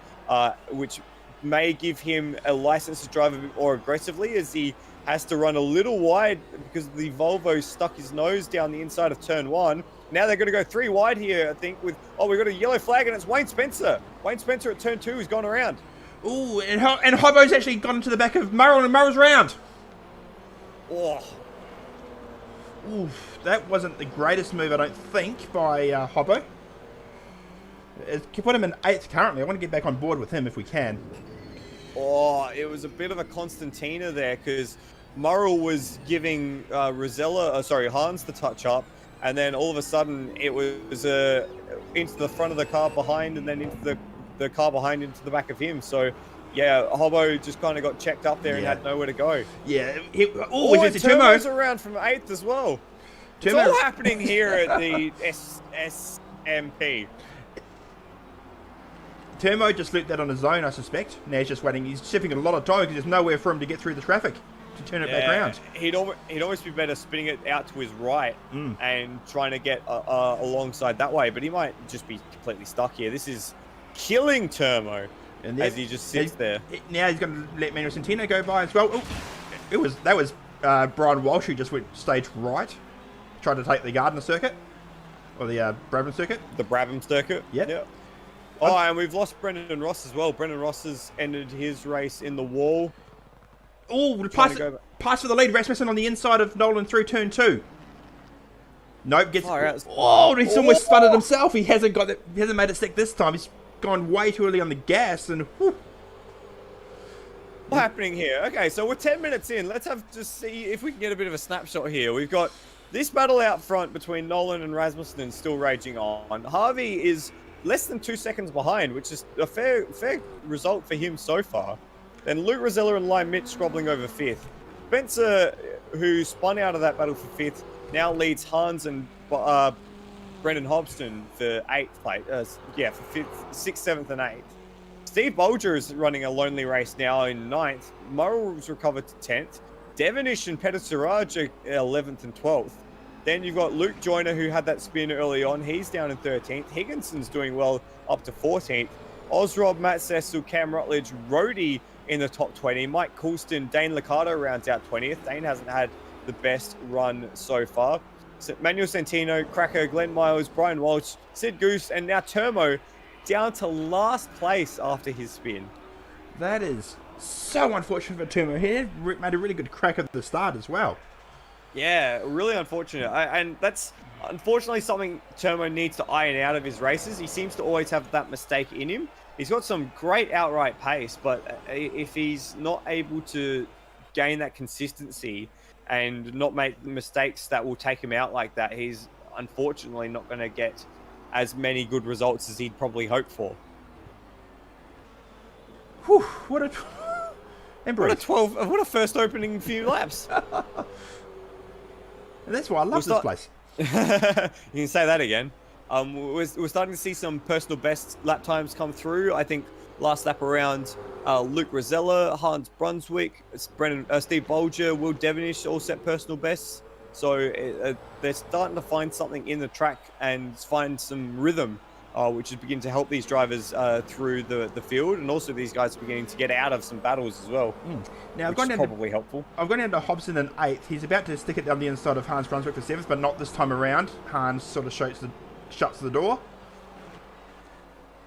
which may give him a license to drive a bit more aggressively as he has to run a little wide because the Volvo stuck his nose down the inside of turn 1. Now they're going to go 3 wide here, I think, with, we've got a yellow flag, and it's Wayne Spencer. Wayne Spencer at turn 2 has gone around. Ooh, and Hobbo's actually gone into the back of Morrill, and Morrill's round. Oh. Oof, that wasn't the greatest move, I don't think, by Hobbo. Put him in 8th currently. I want to get back on board with him if we can. Oh, it was a bit of a Constantina there because Morrill was giving Hans the touch up, and then all of a sudden it was into the front of the car behind, and then into the car behind into the back of him. So yeah, Hobbo just kind of got checked up there and had nowhere to go. Yeah. And Turbo's around from 8th as well. It's all happening here at the SMP. Turmo just looped that on his own, I suspect. Now he's just waiting. He's sipping a lot of time because there's nowhere for him to get through the traffic to turn it back around. He'd almost be better spinning it out to his right and trying to get alongside that way, but he might just be completely stuck here. This is killing Turmo as he just sits there. Now he's going to let Manuel Centeno go by as well. Ooh, that was Brian Walsh who just went stage right, tried to take the Gardner circuit or the Brabham circuit. The Brabham circuit. Yep. Oh, and we've lost Brendan Ross as well. Brendan Ross has ended his race in the wall. Oh, pass for the lead. Rasmussen on the inside of Nolan through turn 2. Nope, gets. He's almost sputtered himself. He hasn't got it. He hasn't made it stick this time. He's gone way too early on the gas, and whew. What's happening here? Okay, so we're 10 minutes in. Let's just see if we can get a bit of a snapshot here. We've got this battle out front between Nolan and Rasmussen still raging on. Harvey is less than 2 seconds behind, which is a fair result for him so far. Then Luke Rosella and Lion Mitch squabbling over 5th. Spencer, who spun out of that battle for 5th, now leads Hans and Brendan Hobson for 8th place. For 5th, 6th, 7th, and 8th. Steve Bolger is running a lonely race now in 9th. Morrill's recovered to 10th. Devonish and Peter Siraj are 11th and 12th. Then you've got Luke Joyner, who had that spin early on. He's down in 13th. Higginson's doing well up to 14th. Osrob, Matt Cecil, Cam Rutledge, Rhodey in the top 20. Mike Coulston, Dane Liccardo rounds out 20th. Dane hasn't had the best run so far. Manuel Centeno, Cracker, Glenn Miles, Brian Walsh, Sid Goose, and now Turmo down to last place after his spin. That is so unfortunate for Turmo. He had made a really good crack at the start as well. Yeah, really unfortunate. And that's unfortunately something Turmo needs to iron out of his races. He seems to always have that mistake in him. He's got some great outright pace, but if he's not able to gain that consistency and not make mistakes that will take him out like that, he's unfortunately not going to get as many good results as he'd probably hope for. Whew, what a first opening few laps. And that's why I love this place. You can say that again. We're starting to see some personal best lap times come through. I think last lap around, Luke Rosella, Hans Brunswick, Steve Bolger, Will Devonish all set personal bests. So they're starting to find something in the track and find some rhythm, which is beginning to help these drivers through the field, and also these guys are beginning to get out of some battles as well. Now, which is probably helpful. I've gone down to Hobson in 8th. He's about to stick it down the inside of Hans Brunswick for 7th, but not this time around. Hans sort of shuts the door.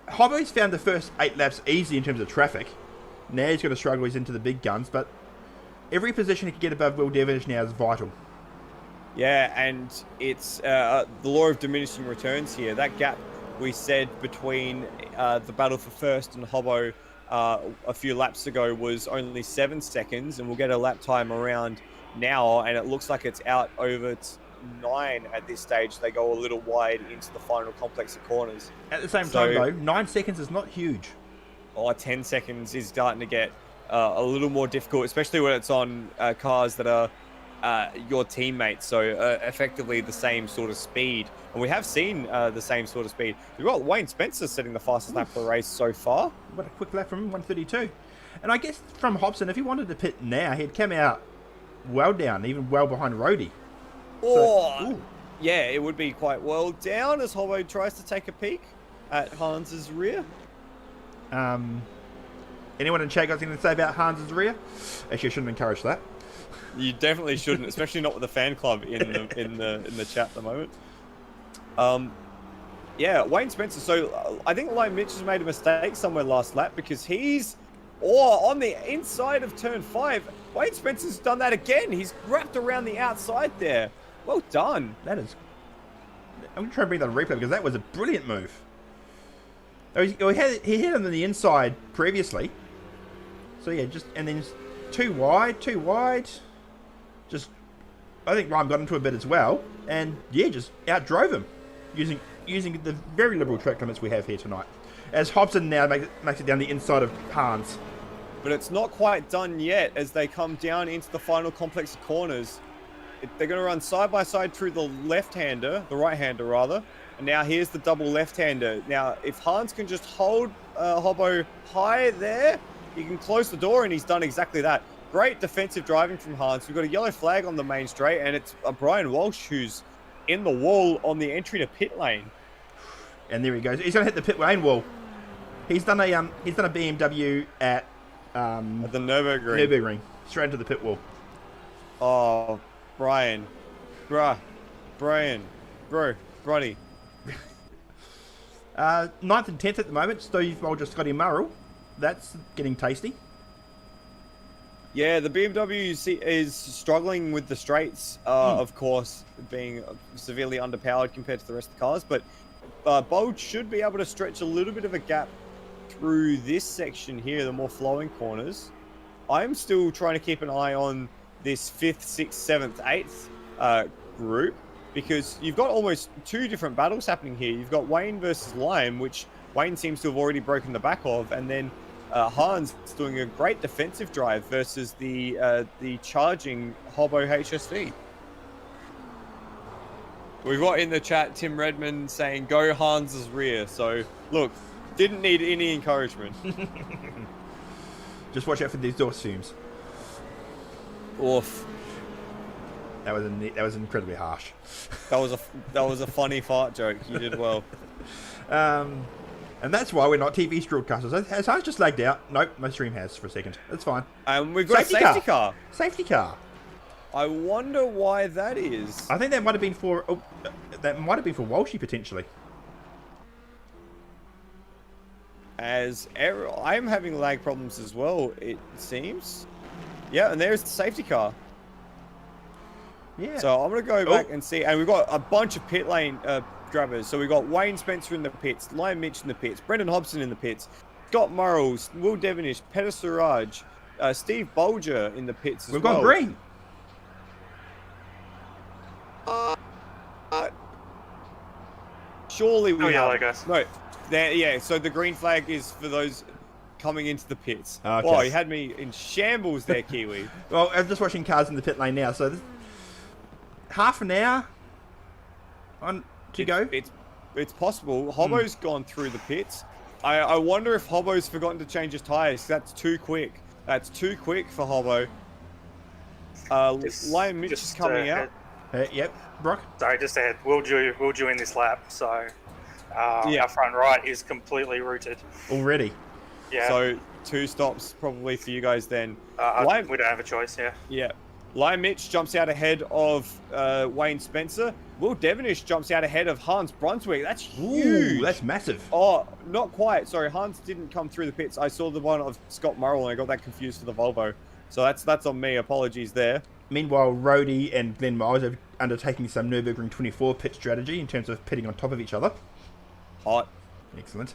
Hobbo's found the first 8 laps easy in terms of traffic. Now he's got to struggle. He's into the big guns, but every position he can get above Will Devonish now is vital. Yeah, and it's the law of diminishing returns here. That gap we said between the battle for first and Hobbo a few laps ago was only 7 seconds, and we'll get a lap time around now, and it looks like it's out over 9 at this stage. They go a little wide into the final complex of corners. At the same time, though, 9 seconds is not huge. 10 seconds is starting to get a little more difficult, especially when it's on cars that are your teammates, so effectively the same sort of speed. And we have seen the same sort of speed. We've got Wayne Spencer setting the fastest lap of the race so far. What a quick lap from him, 132. And I guess from Hobson, if he wanted to pit now, he'd come out well down, even well behind Rhodey. Yeah, it would be quite well down as Hobbo tries to take a peek at Hans's rear. Anyone in chat got anything to say about Hans's rear? Actually, I shouldn't encourage that. You definitely shouldn't, especially not with the fan club in the chat at the moment. Yeah, Wayne Spencer. So I think Lion Mitch has made a mistake somewhere last lap, because he's on the inside of turn 5. Wayne Spencer's done that again. He's wrapped around the outside there. Well done. That is. I'm going to try and bring that on replay because that was a brilliant move. He hit him on the inside previously. So yeah, and then too wide. Just, I think Ryan got into a bit as well, and yeah, just outdrove him using the very liberal track limits we have here tonight. As Hobson now makes it down the inside of Hans. But it's not quite done yet as they come down into the final complex of corners. They're going to run side by side through the the right-hander rather. And now here's the double left-hander. Now, if Hans can just hold Hobbo high there, he can close the door, and he's done exactly that. Great defensive driving from Hans. We've got a yellow flag on the main straight, and it's Brian Walsh who's in the wall on the entry to pit lane. And there he goes. He's going to hit the pit lane wall. He's done a BMW at the Nürburgring. Straight into the pit wall. Oh, Brian. Brody. 9th and 10th at the moment. Steve Bolger, Scotty Murrell. That's getting tasty. Yeah, the BMW is struggling with the straights, of course, being severely underpowered compared to the rest of the cars. But Bolge should be able to stretch a little bit of a gap through this section here, the more flowing corners. I'm still trying to keep an eye on this 5th, 6th, 7th, 8th group, because you've got almost 2 different battles happening here. You've got Wayne versus Lime, which Wayne seems to have already broken the back of, and then Hans doing a great defensive drive versus the charging Hobbo HSV. We've got in the chat Tim Redmond saying, go Hans's rear. So, look, didn't need any encouragement. Just watch out for these door fumes. Oof. That was incredibly harsh. That was a funny fart joke. You did well. And that's why we're not TV broadcasters. Has Hans just lagged out? Nope, my stream has for a second. That's fine. We've got safety a safety car. Safety car. I wonder why that is. I think that might have been for Walshy potentially. As I'm having lag problems as well, it seems. Yeah, and there's the safety car. Yeah. So I'm going to go back and see. And we've got a bunch of pit lane grabbers. So we've got Wayne Spencer in the pits, Liam Mitch in the pits, Brendan Hobson in the pits, Scott Murrells, Will Devonish, Peter Suraj, Steve Bolger in the pits as well. We've got green. Surely we have. I guess. No, yeah, so the green flag is for those coming into the pits. Okay. Wow, you had me in shambles there, Kiwi. Well, I'm just watching cars in the pit lane now, so half an hour to go. It's possible. Hobbo's gone through the pits. I wonder if Hobbo's forgotten to change his tyres. That's too quick. That's too quick for Hobbo. Liam Mitch is coming out. Yep, Brock. Sorry, just ahead. We'll do in this lap. So Yeah. our front right is completely rooted. Already. Yeah. So 2 stops probably for you guys then. We don't have a choice. Yeah. Yeah. Lion Mitch jumps out ahead of Wayne Spencer. Will Devonish jumps out ahead of Hans Brunswick. That's huge. Ooh, that's massive. Oh, not quite. Sorry, Hans didn't come through the pits. I saw the one of Scott Murrell and I got that confused for the Volvo. So that's on me. Apologies there. Meanwhile, Rhodey and Glenn Miles are undertaking some Nürburgring 24 pit strategy in terms of pitting on top of each other. Hot. Excellent.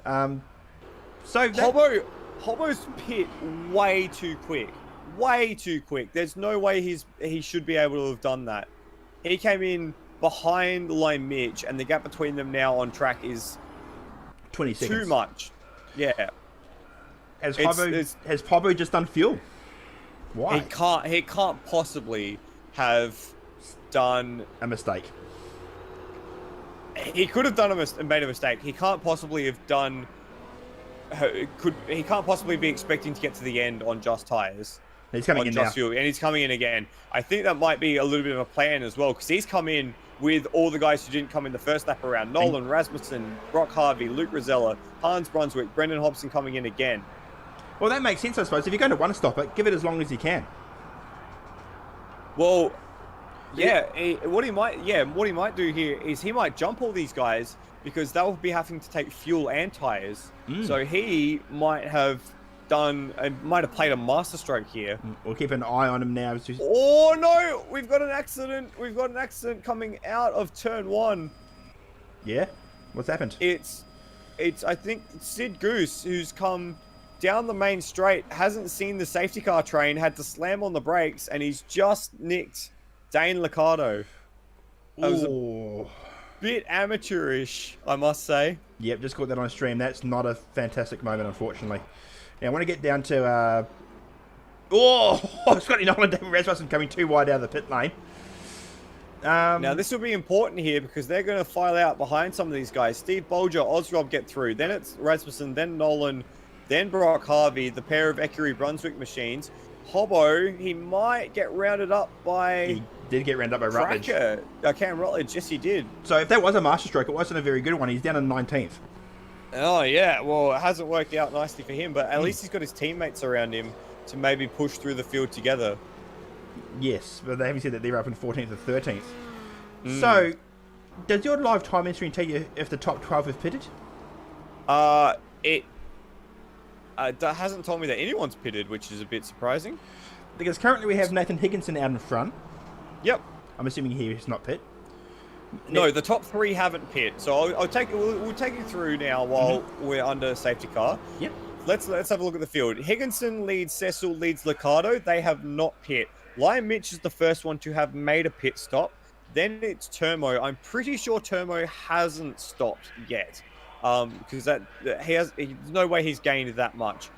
So that, Hobbo's pit way too quick. Way too quick. There's no way he should be able to have done that. He came in behind Lion Mitch, and the gap between them now on track is 20 seconds. too much. Yeah. Has Hobbo just done fuel? Why? He can't possibly have done A mistake. He could have done made a mistake. He can't possibly have done. He can't possibly be expecting to get to the end on just tires. He's coming in now. Fuel, and he's coming in again. I think that might be a little bit of a plan as well, because he's come in with all the guys who didn't come in the first lap around. Nolan Rasmussen, Brock Harvey, Luke Rosella, Hans Brunswick, Brendan Hobson coming in again. Well, that makes sense, I suppose. If you're going to one stop it, give it as long as you can. Well, yeah. What he might do here is he might jump all these guys because they'll be having to take fuel and tires. So he might have played a masterstroke here. We'll keep an eye on him now. Oh no! We've got an accident. We've got an accident coming out of turn 1. Yeah? What's happened? It's I think Sid Goose, who's come down the main straight, hasn't seen the safety car train, had to slam on the brakes, and he's just nicked Dane Liccardo. That was a bit amateurish, I must say. Yep, just caught that on stream. That's not a fantastic moment, unfortunately. Now, I want to get down to... Scotty Nolan and David Rasmussen coming too wide out of the pit lane. Now, this will be important here because they're going to file out behind some of these guys. Steve Bolger, Ozrob get through. Then it's Rasmussen, then Nolan, then Brock Harvey, the pair of Ecurie Brunswick machines. Hobbo, he might get rounded up by... He did get rounded up by Rutledge. Cam Rutledge, yes he did. So if that was a masterstroke, it wasn't a very good one. He's down in 19th. Oh, yeah. Well, it hasn't worked out nicely for him, but at least he's got his teammates around him to maybe push through the field together. Yes, but they haven't said that they're up in 14th or 13th. So, does your live time entry tell you if the top 12 have pitted? It hasn't told me that anyone's pitted, which is a bit surprising. Because currently we have Nathan Higginson out in front. Yep. I'm assuming he's not pit. No, the top 3 haven't pit. So we'll take you through now while we're under safety car. Yep. Let's have a look at the field. Higginson leads, Cecil leads Liccardo. They have not pit. Lion Mitch is the first one to have made a pit stop. Then it's Termo. I'm pretty sure Termo hasn't stopped yet. Because there's no way he's gained that much.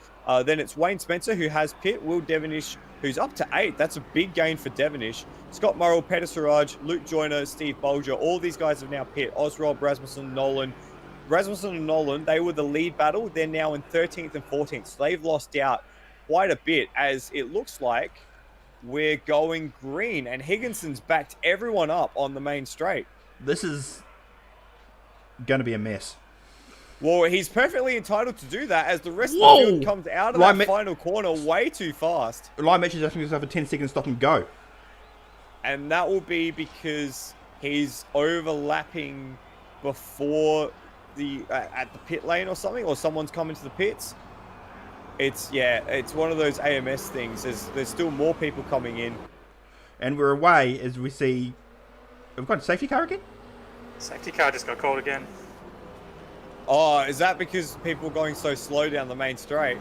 Then it's Wayne Spencer who has pit. Will Devonish, who's up to 8. That's a big gain for Devonish. Scott Murrell, Peter Siraj, Luke Joyner, Steve Bolger. All these guys have now pit. Ozrob, Rasmussen, Nolan. Rasmussen and Nolan, they were the lead battle. They're now in 13th and 14th. So they've lost out quite a bit, as it looks like we're going green. And Higginson's backed everyone up on the main straight. This is going to be a mess. Well, he's perfectly entitled to do that, as the rest of the field comes out of that final corner way too fast. Lion Mitch is asking himself a 10-second stop and go. And that will be because he's overlapping before the at the pit lane or something, or someone's coming to the pits. It's one of those AMS things. There's still more people coming in. And we're away as we see... We've got a safety car again? Safety car just got called again. Oh, is that because people are going so slow down the main straight?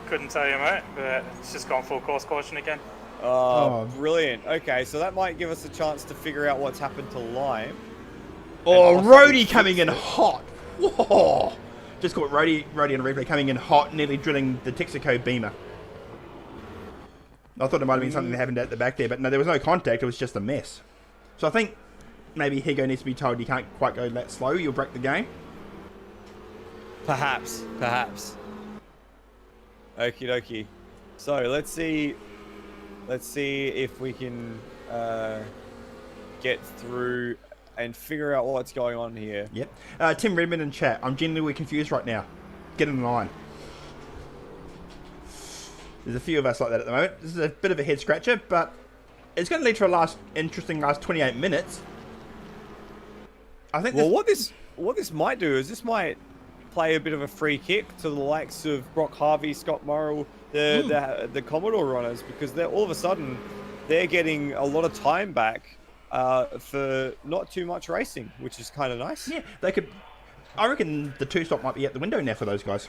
Couldn't tell you, mate, but it's just gone full course caution again. Oh, brilliant. Okay, so that might give us a chance to figure out what's happened to Lime. Oh, Rhodey coming in hot. Whoa. Just caught Rhodey on a replay coming in hot, nearly drilling the Texaco Beamer. I thought it might have been something that happened at the back there, but no, there was no contact. It was just a mess. So I think maybe Higo needs to be told you can't quite go that slow. You'll break the game. Perhaps. Okie dokie. So let's see if we can get through and figure out what's going on here. Yep. Tim Redmond in chat. I'm genuinely confused right now. Get in line. There's a few of us like that at the moment. This is a bit of a head scratcher, but it's going to lead to a interesting last 28 minutes. I think. Well, what this might do is this might play a bit of a free kick to the likes of Brock Harvey, Scott Morrill, the Commodore runners, because they're all of a sudden they're getting a lot of time back for not too much racing, which is kind of nice. Yeah, they could. I reckon the two-stop might be out the window now for those guys.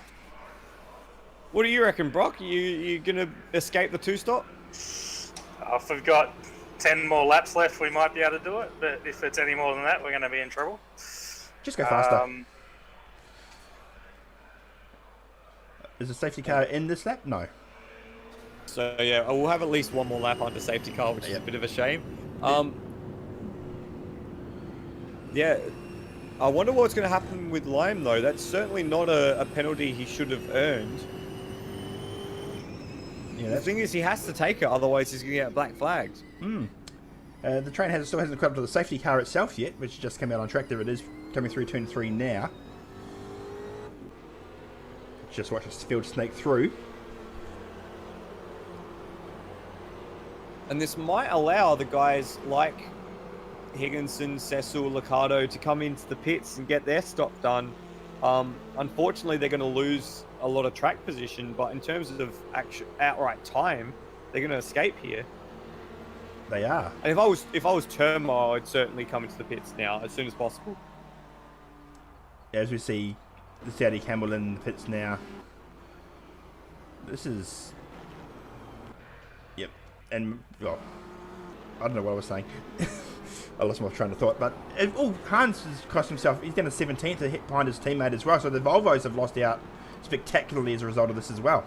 What do you reckon, Brock? You gonna escape the two-stop? If we've got 10 more laps left, we might be able to do it. But if it's any more than that, we're going to be in trouble. Just go faster. Is the safety car in this lap? No. So yeah, we'll have at least one more lap under safety car, which is a bit of a shame. Yeah, I wonder what's going to happen with Lime though. That's certainly not a penalty he should have earned. Yeah, the thing is, he has to take it, otherwise he's going to get black flagged. The train still hasn't come up to the safety car itself yet, which just came out on track. There it is, coming through turn 3 now. Just watch this field snake through. And this might allow the guys like Higginson, Cecil, Liccardo to come into the pits and get their stop done. Unfortunately, they're going to lose a lot of track position, but in terms of outright time, they're going to escape here. They are. And if I was Termo, I'd certainly come into the pits now as soon as possible. As we see the Saudi Campbell in the pits now. This is... Yep. And, well, I don't know what I was saying. I lost my train of thought. But, Hans has cost himself... He's down to 17th to hit behind his teammate as well. So the Volvos have lost out spectacularly as a result of this as well.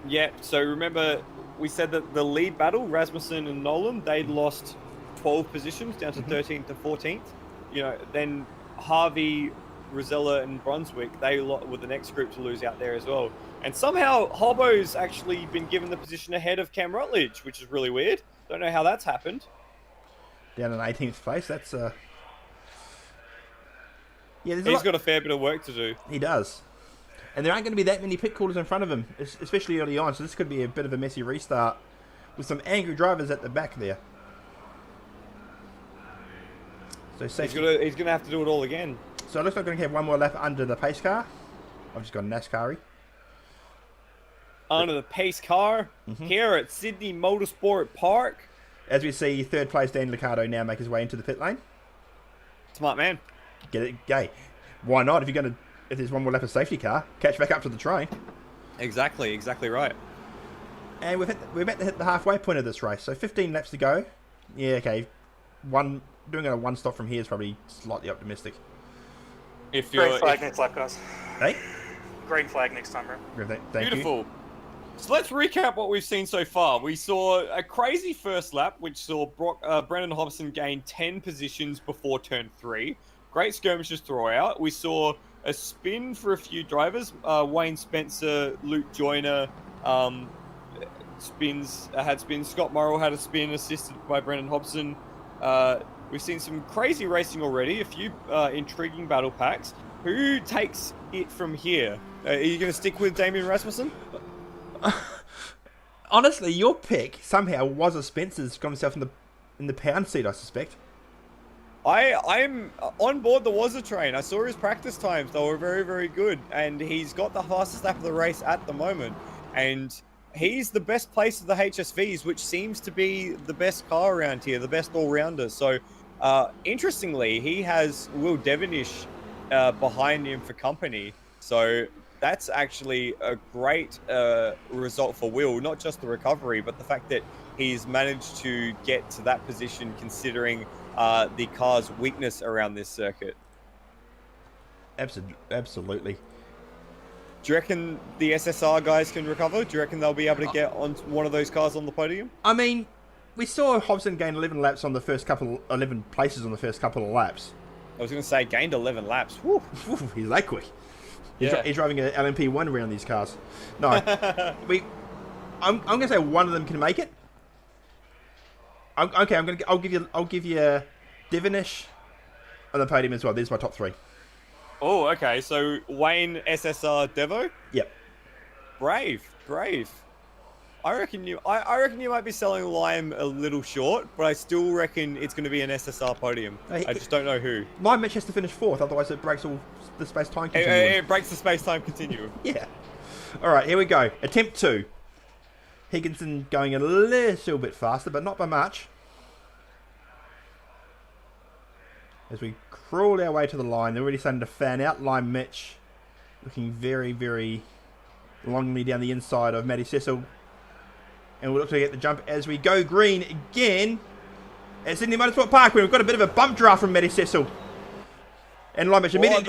Yeah, so remember, we said that the lead battle, Rasmussen and Nolan, they'd lost 12 positions down to 13th to 14th. You know, then Harvey, Rosella and Brunswick, they were the next group to lose out there as well. And somehow Hobbo's actually been given the position ahead of Cam Rutledge, which is really weird. Don't know how that's happened. Down in 18th place, that's yeah, he's got a fair bit of work to do. He does. And there aren't going to be that many pit callers in front of him, especially early on, so this could be a bit of a messy restart with some angry drivers at the back there. So he's going to have to do it all again. So it looks like we're going to have one more lap under the pace car. I've just got a NASCAR-y. Under the pace car here at Sydney Motorsport Park. As we see, third place Dan Liccardo now make his way into the pit lane. Smart man. Get it, gay. Why not? If there's one more lap of safety car, catch back up to the train. Exactly right. And we're about to hit the halfway point of this race. So 15 laps to go. Yeah, okay. Doing a one stop from here is probably slightly optimistic. Green flag next lap, guys. Hey? Green flag next time, bro. Thank Beautiful. You. So let's recap what we've seen so far. We saw a crazy first lap, which saw Brendan Hobson gain 10 positions before turn 3. Great skirmishes throughout. We saw a spin for a few drivers. Wayne Spencer, Luke Joyner had spins. Scott Morrill had a spin assisted by Brendan Hobson. We've seen some crazy racing already. A few intriguing battle packs. Who takes it from here? Are you going to stick with Damien Rasmussen? Honestly, your pick somehow was a Spencer's got himself in the pound seat, I suspect. I'm on board the Wazza train. I saw his practice times. They were very, very good. And he's got the fastest lap of the race at the moment. And he's the best place of the HSVs, which seems to be the best car around here, the best all-rounder. So, interestingly, he has Will Devonish behind him for company. So that's actually a great result for Will, not just the recovery, but the fact that he's managed to get to that position considering the car's weakness around this circuit. Absolutely. Do you reckon the SSR guys can recover? Do you reckon they'll be able to get on one of those cars on the podium? I mean, we saw Hobson gain 11 places on the first couple of laps. I was going to say gained 11 laps. Woo. He's that quick. He's driving an LMP1 around these cars. No, I'm going to say one of them can make it. I'll give you Devonish on the podium as well. There's my top 3. Oh, okay. So Wayne, SSR, Devo. Yep. Brave. I reckon you might be selling Lime a little short, but I still reckon it's going to be an SSR podium. Hey, I just don't know who. My Mitch has to finish 4th, otherwise it breaks all the space-time continuum. It breaks the space-time continuum. Yeah. All right, here we go. Attempt 2. Higginson going a little bit faster, but not by much. As we crawl our way to the line, they're already starting to fan out. Lime Mitch looking very, very longly down the inside of Matty Cecil. And we'll look to get the jump as we go green again at Sydney Motorsport Park, where we've got a bit of a bump draft from Matty Cecil. And Lime Mitch immediately...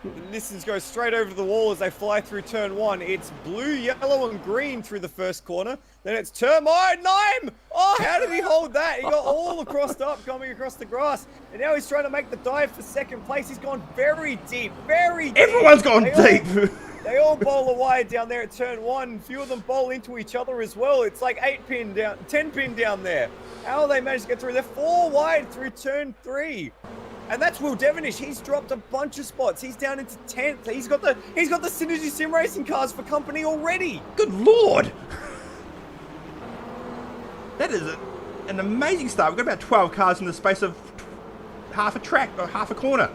The Nissans go straight over the wall as they fly through turn 1. It's blue, yellow, and green through the first corner. Then it's turn... Nime! Oh, how did he hold that? He got all crossed up coming across the grass. And now he's trying to make the dive for second place. He's gone very deep, very deep. Everyone's gone deep. They all bowl a wide down there at turn 1. A few of them bowl into each other as well. It's like 8-pin down, 10-pin down there. How will they manage to get through? They're 4 wide through turn 3. And that's Will Devonish. He's dropped a bunch of spots. He's down into 10th. He's got the Synergy Sim Racing cars for company already. Good Lord. That is an amazing start. We've got about 12 cars in the space of half a track or half a corner.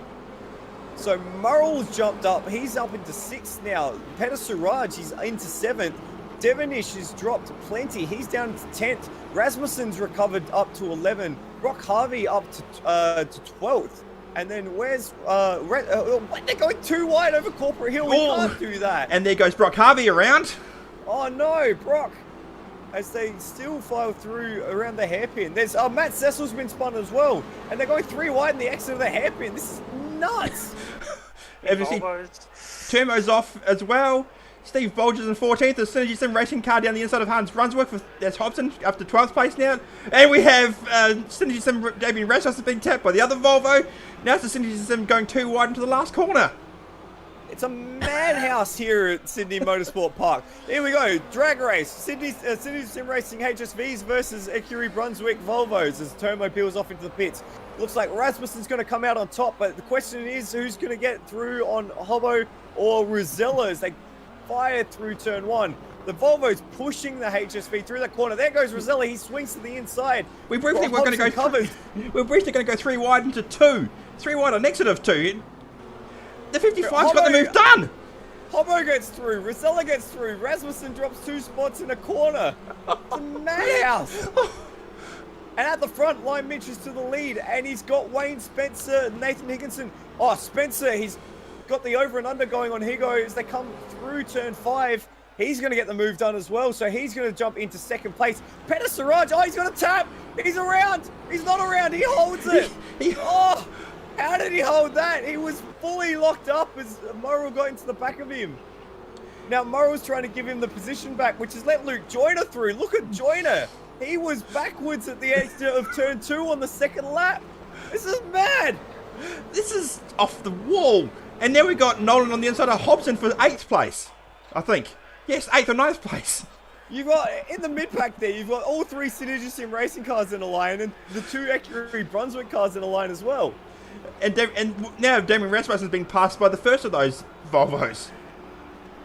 So Murrell's jumped up. He's up into 6th now. Peter Suraj, he's into 7th. Devonish has dropped plenty. He's down to 10th. Rasmussen's recovered up to 11. Brock Harvey up to 12th. And then where's... they're going too wide over Corporate Hill. We can't do that. And there goes Brock Harvey around. Oh no, Brock. As they still fly through around the hairpin. There's Matt Cecil's been spun as well. And they're going 3 wide in the exit of the hairpin. This is nuts. Turmo's off as well. Steve Bolger's in 14th. The Synergy Sim Racing car down the inside of Hans Brunswick. There's Hobson up to 12th place now. And we have Synergy Sim Damien Rasmus being tapped by the other Volvo. Now it's the Synergy Sim going 2 wide into the last corner. It's a madhouse here at Sydney Motorsport Park. Here we go. Drag race. Sydney Sim Racing HSVs versus Kiwi Brunswick Volvos as Tomo peels off into the pits. Looks like Rasmussen's going to come out on top, but the question is who's going to get through on Hobbo or Rosella as they fire through turn 1. The Volvo's pushing the HSV through that corner. There goes Rosella. He swings to the inside. We briefly were going to go we're briefly going to go 3 wide into 2. 3 wide on exit of 2. The 55's got the move done. Hobbo gets through. Rosella gets through. Rasmussen drops 2 spots in a corner. It's a madhouse. And at the front, Lime Mitch is to the lead, and he's got Wayne Spencer, Nathan Higginson. Oh, Spencer, he's got the over and under going on Higo as they come through turn 5. He's going to get the move done as well, so he's going to jump into 2nd place. Peter Siraj, oh, he's got a tap. He's around. He's not around. He holds it. Oh, how did he hold that? He was fully locked up as Morrow got into the back of him. Now, Morrow's trying to give him the position back, which has let Luke Joyner through. Look at Joyner. He was backwards at the exit of turn 2 on the 2nd lap. This is mad. This is off the wall. And now we got Nolan on the inside of Hobson for 8th place, I think. Yes, 8th or 9th place. You've got, in the mid-pack there, you've got all 3 Synergy Sim Racing cars in a line and the 2 Ecurie Brunswick cars in a line as well. And now Damien Rasmussen's being passed by the first of those Volvos.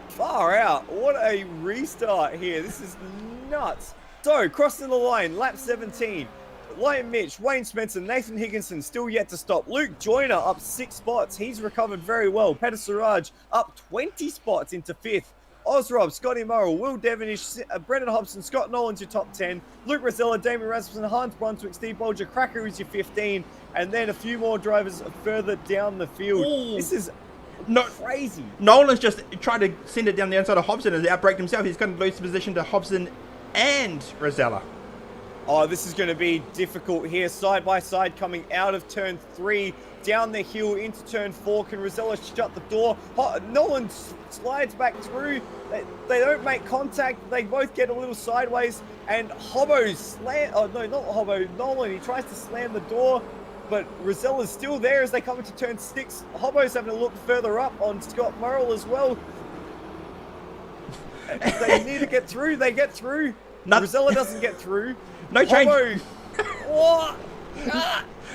Far out. What a restart here. This is nuts. So, crossing the line, lap 17. Lion Mitch, Wayne Spencer, Nathan Higginson still yet to stop. Luke Joyner up 6 spots. He's recovered very well. Peter Siraj up 20 spots into 5th. Ozrob, Scotty Morrow, Will Devonish, Brendan Hobson, Scott Nolan's your top 10. Luke Rosella, Damien Rasmussen, Hans Brunswick, Steve Bolger, Cracker is your 15. And then a few more drivers further down the field. Ooh. This is crazy. Nolan's just tried to send it down the inside of Hobson and outbraked himself. He's going to lose the position to Hobson and Rosella. Oh, this is going to be difficult here. Side by side coming out of turn 3, down the hill into turn 4. Can Rosella shut the door? Nolan slides back through. They don't make contact. They both get a little sideways. And Hobbo Nolan, he tries to slam the door. But Rosella's still there as they come into turn 6. Hobbo's having a look further up on Scott Murrell as well. They need to get through. They get through. Rosella doesn't get through. No change. What?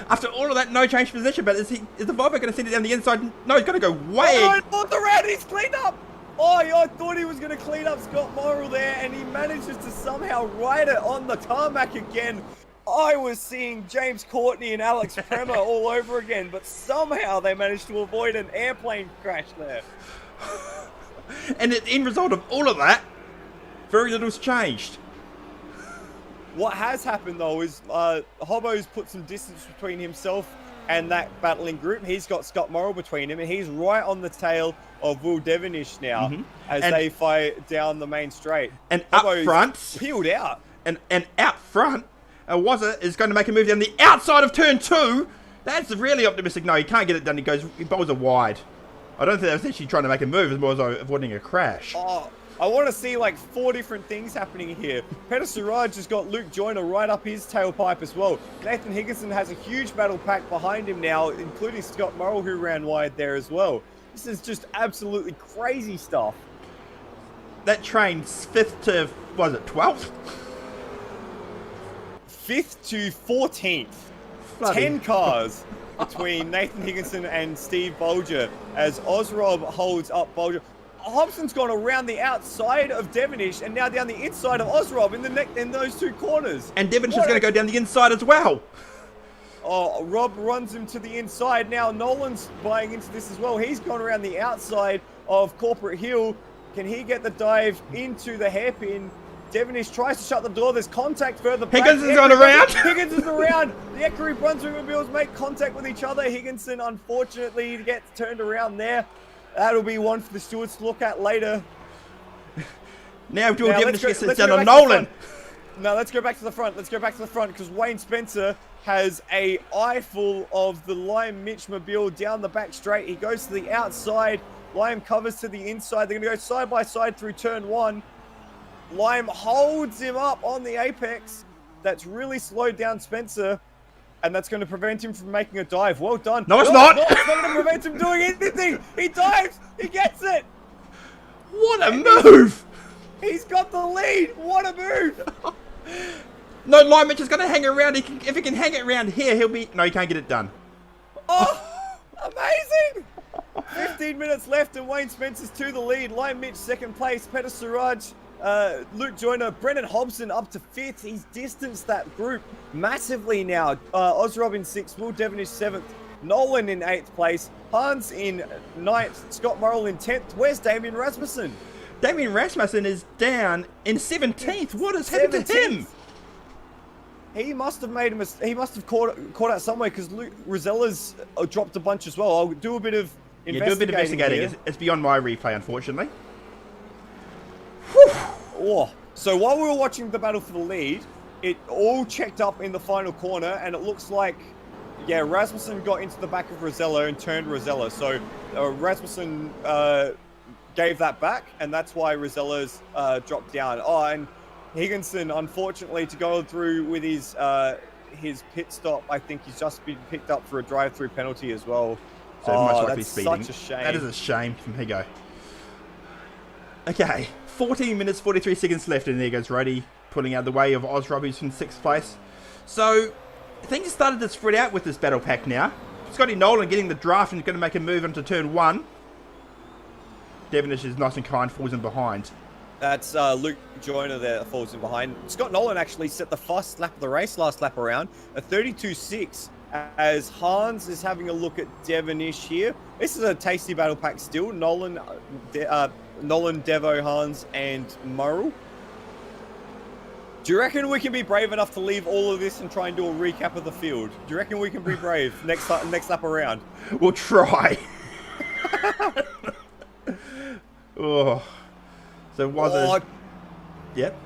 After all of that, no change position, but is the Volvo going to send it down the inside? No, he's going to go way. Oh, no, the round, he's cleaned up. Oh, I thought he was going to clean up Scott Morrill there, and he manages to somehow ride it on the tarmac again. I was seeing James Courtney and Alex Premer all over again, but somehow they managed to avoid an airplane crash there. And the end result of all of that, very little's changed. What has happened, though, is Hobbo's put some distance between himself and that battling group. He's got Scott Morrill between him, and he's right on the tail of Will Devonish now as they fight down the main straight. And Hobbo's up front, peeled out. and out front, Wazza is going to make a move down the outside of turn 2. That's really optimistic. No, he can't get it done. He bowls a wide. I don't think that was actually trying to make a move as more as avoiding a crash. Oh, I want to see like 4 different things happening here. Peter Suraj has got Luke Joyner right up his tailpipe as well. Nathan Higginson has a huge battle pack behind him now, including Scott Morrill, who ran wide there as well. This is just absolutely crazy stuff. That train's 5th to, was it 12th? 5th to 14th. Bloody 10 cars between Nathan Higginson and Steve Bolger as Ozrob holds up Bolger. Hobson's gone around the outside of Devonish and now down the inside of Ozrob in those 2 corners. And Devonish is going to go down the inside as well. Oh, Rob runs him to the inside. Now Nolan's buying into this as well. He's gone around the outside of Corporate Hill. Can he get the dive into the hairpin? Devonish tries to shut the door. There's contact further back. Higginson's gone around. Higginson's around. The Equerry Brunswick mobiles make contact with each other. Higginson, unfortunately, gets turned around there. That'll be one for the stewards to look at later. Now Devonish gets it go down on back to the Nolan. front. No, let's go back to the front. Let's go back to the front because Wayne Spencer has a eyeful of the Lime Mitch mobile down the back straight. He goes to the outside. Lime covers to the inside. They're going to go side by side through turn 1. Lime holds him up on the apex. That's really slowed down Spencer. And that's going to prevent him from making a dive. Well done. No, it's not. No, it's not going to prevent him doing anything. He dives. He gets it. What a move. He's got the lead. What a move. No, Lime Mitch is going to hang around. If he can hang it around here, he'll be... No, he can't get it done. Oh, amazing. 15 minutes left and Wayne Spencer's to the lead. Lime Mitch second place. Peter Suraj, Luke Joyner, Brendan Hobson up to 5th. He's distanced that group massively now. Ozrob in 6th, Will Devonish 7th, Nolan in 8th place, Hans in 9th, Scott Morrill in 10th. Where's Damien Rasmussen? Damien Rasmussen is down in 17th. What has happened to him? He must have made a he must have caught out somewhere because Rosella's dropped a bunch as well. I'll do a bit of investigating. Yeah, do a bit of investigating. It's beyond my replay, unfortunately. Oh, so while we were watching the battle for the lead, it all checked up in the final corner, and it looks like, yeah, Rasmussen got into the back of Rosella and turned Rosella. So Rasmussen gave that back, and that's why Rosella's dropped down. Oh, and Higginson, unfortunately, to go through with his pit stop, I think he's just been picked up for a drive-through penalty as well. So much likely that's speeding. such a shame. That is a shame. Here you go. Okay, 14 minutes, 43 seconds left, and there goes Roddy pulling out the way of Ozrob, who's in 6th place. So, things have started to spread out with this battle pack now. Scotty Nolan getting the draft and going to make a move into turn 1. Devonish is nice and kind, falls in behind. That's Luke Joyner there that falls in behind. Scott Nolan actually set the fastest lap of the race last lap around, a 32.6, as Hans is having a look at Devonish here. This is a tasty battle pack still. Nolan, Devo, Hans, and Morrill. Do you reckon we can be brave enough to leave all of this and try and do a recap of the field? Do you reckon we can be brave next lap around? We'll try. Oh. So was it? Yep.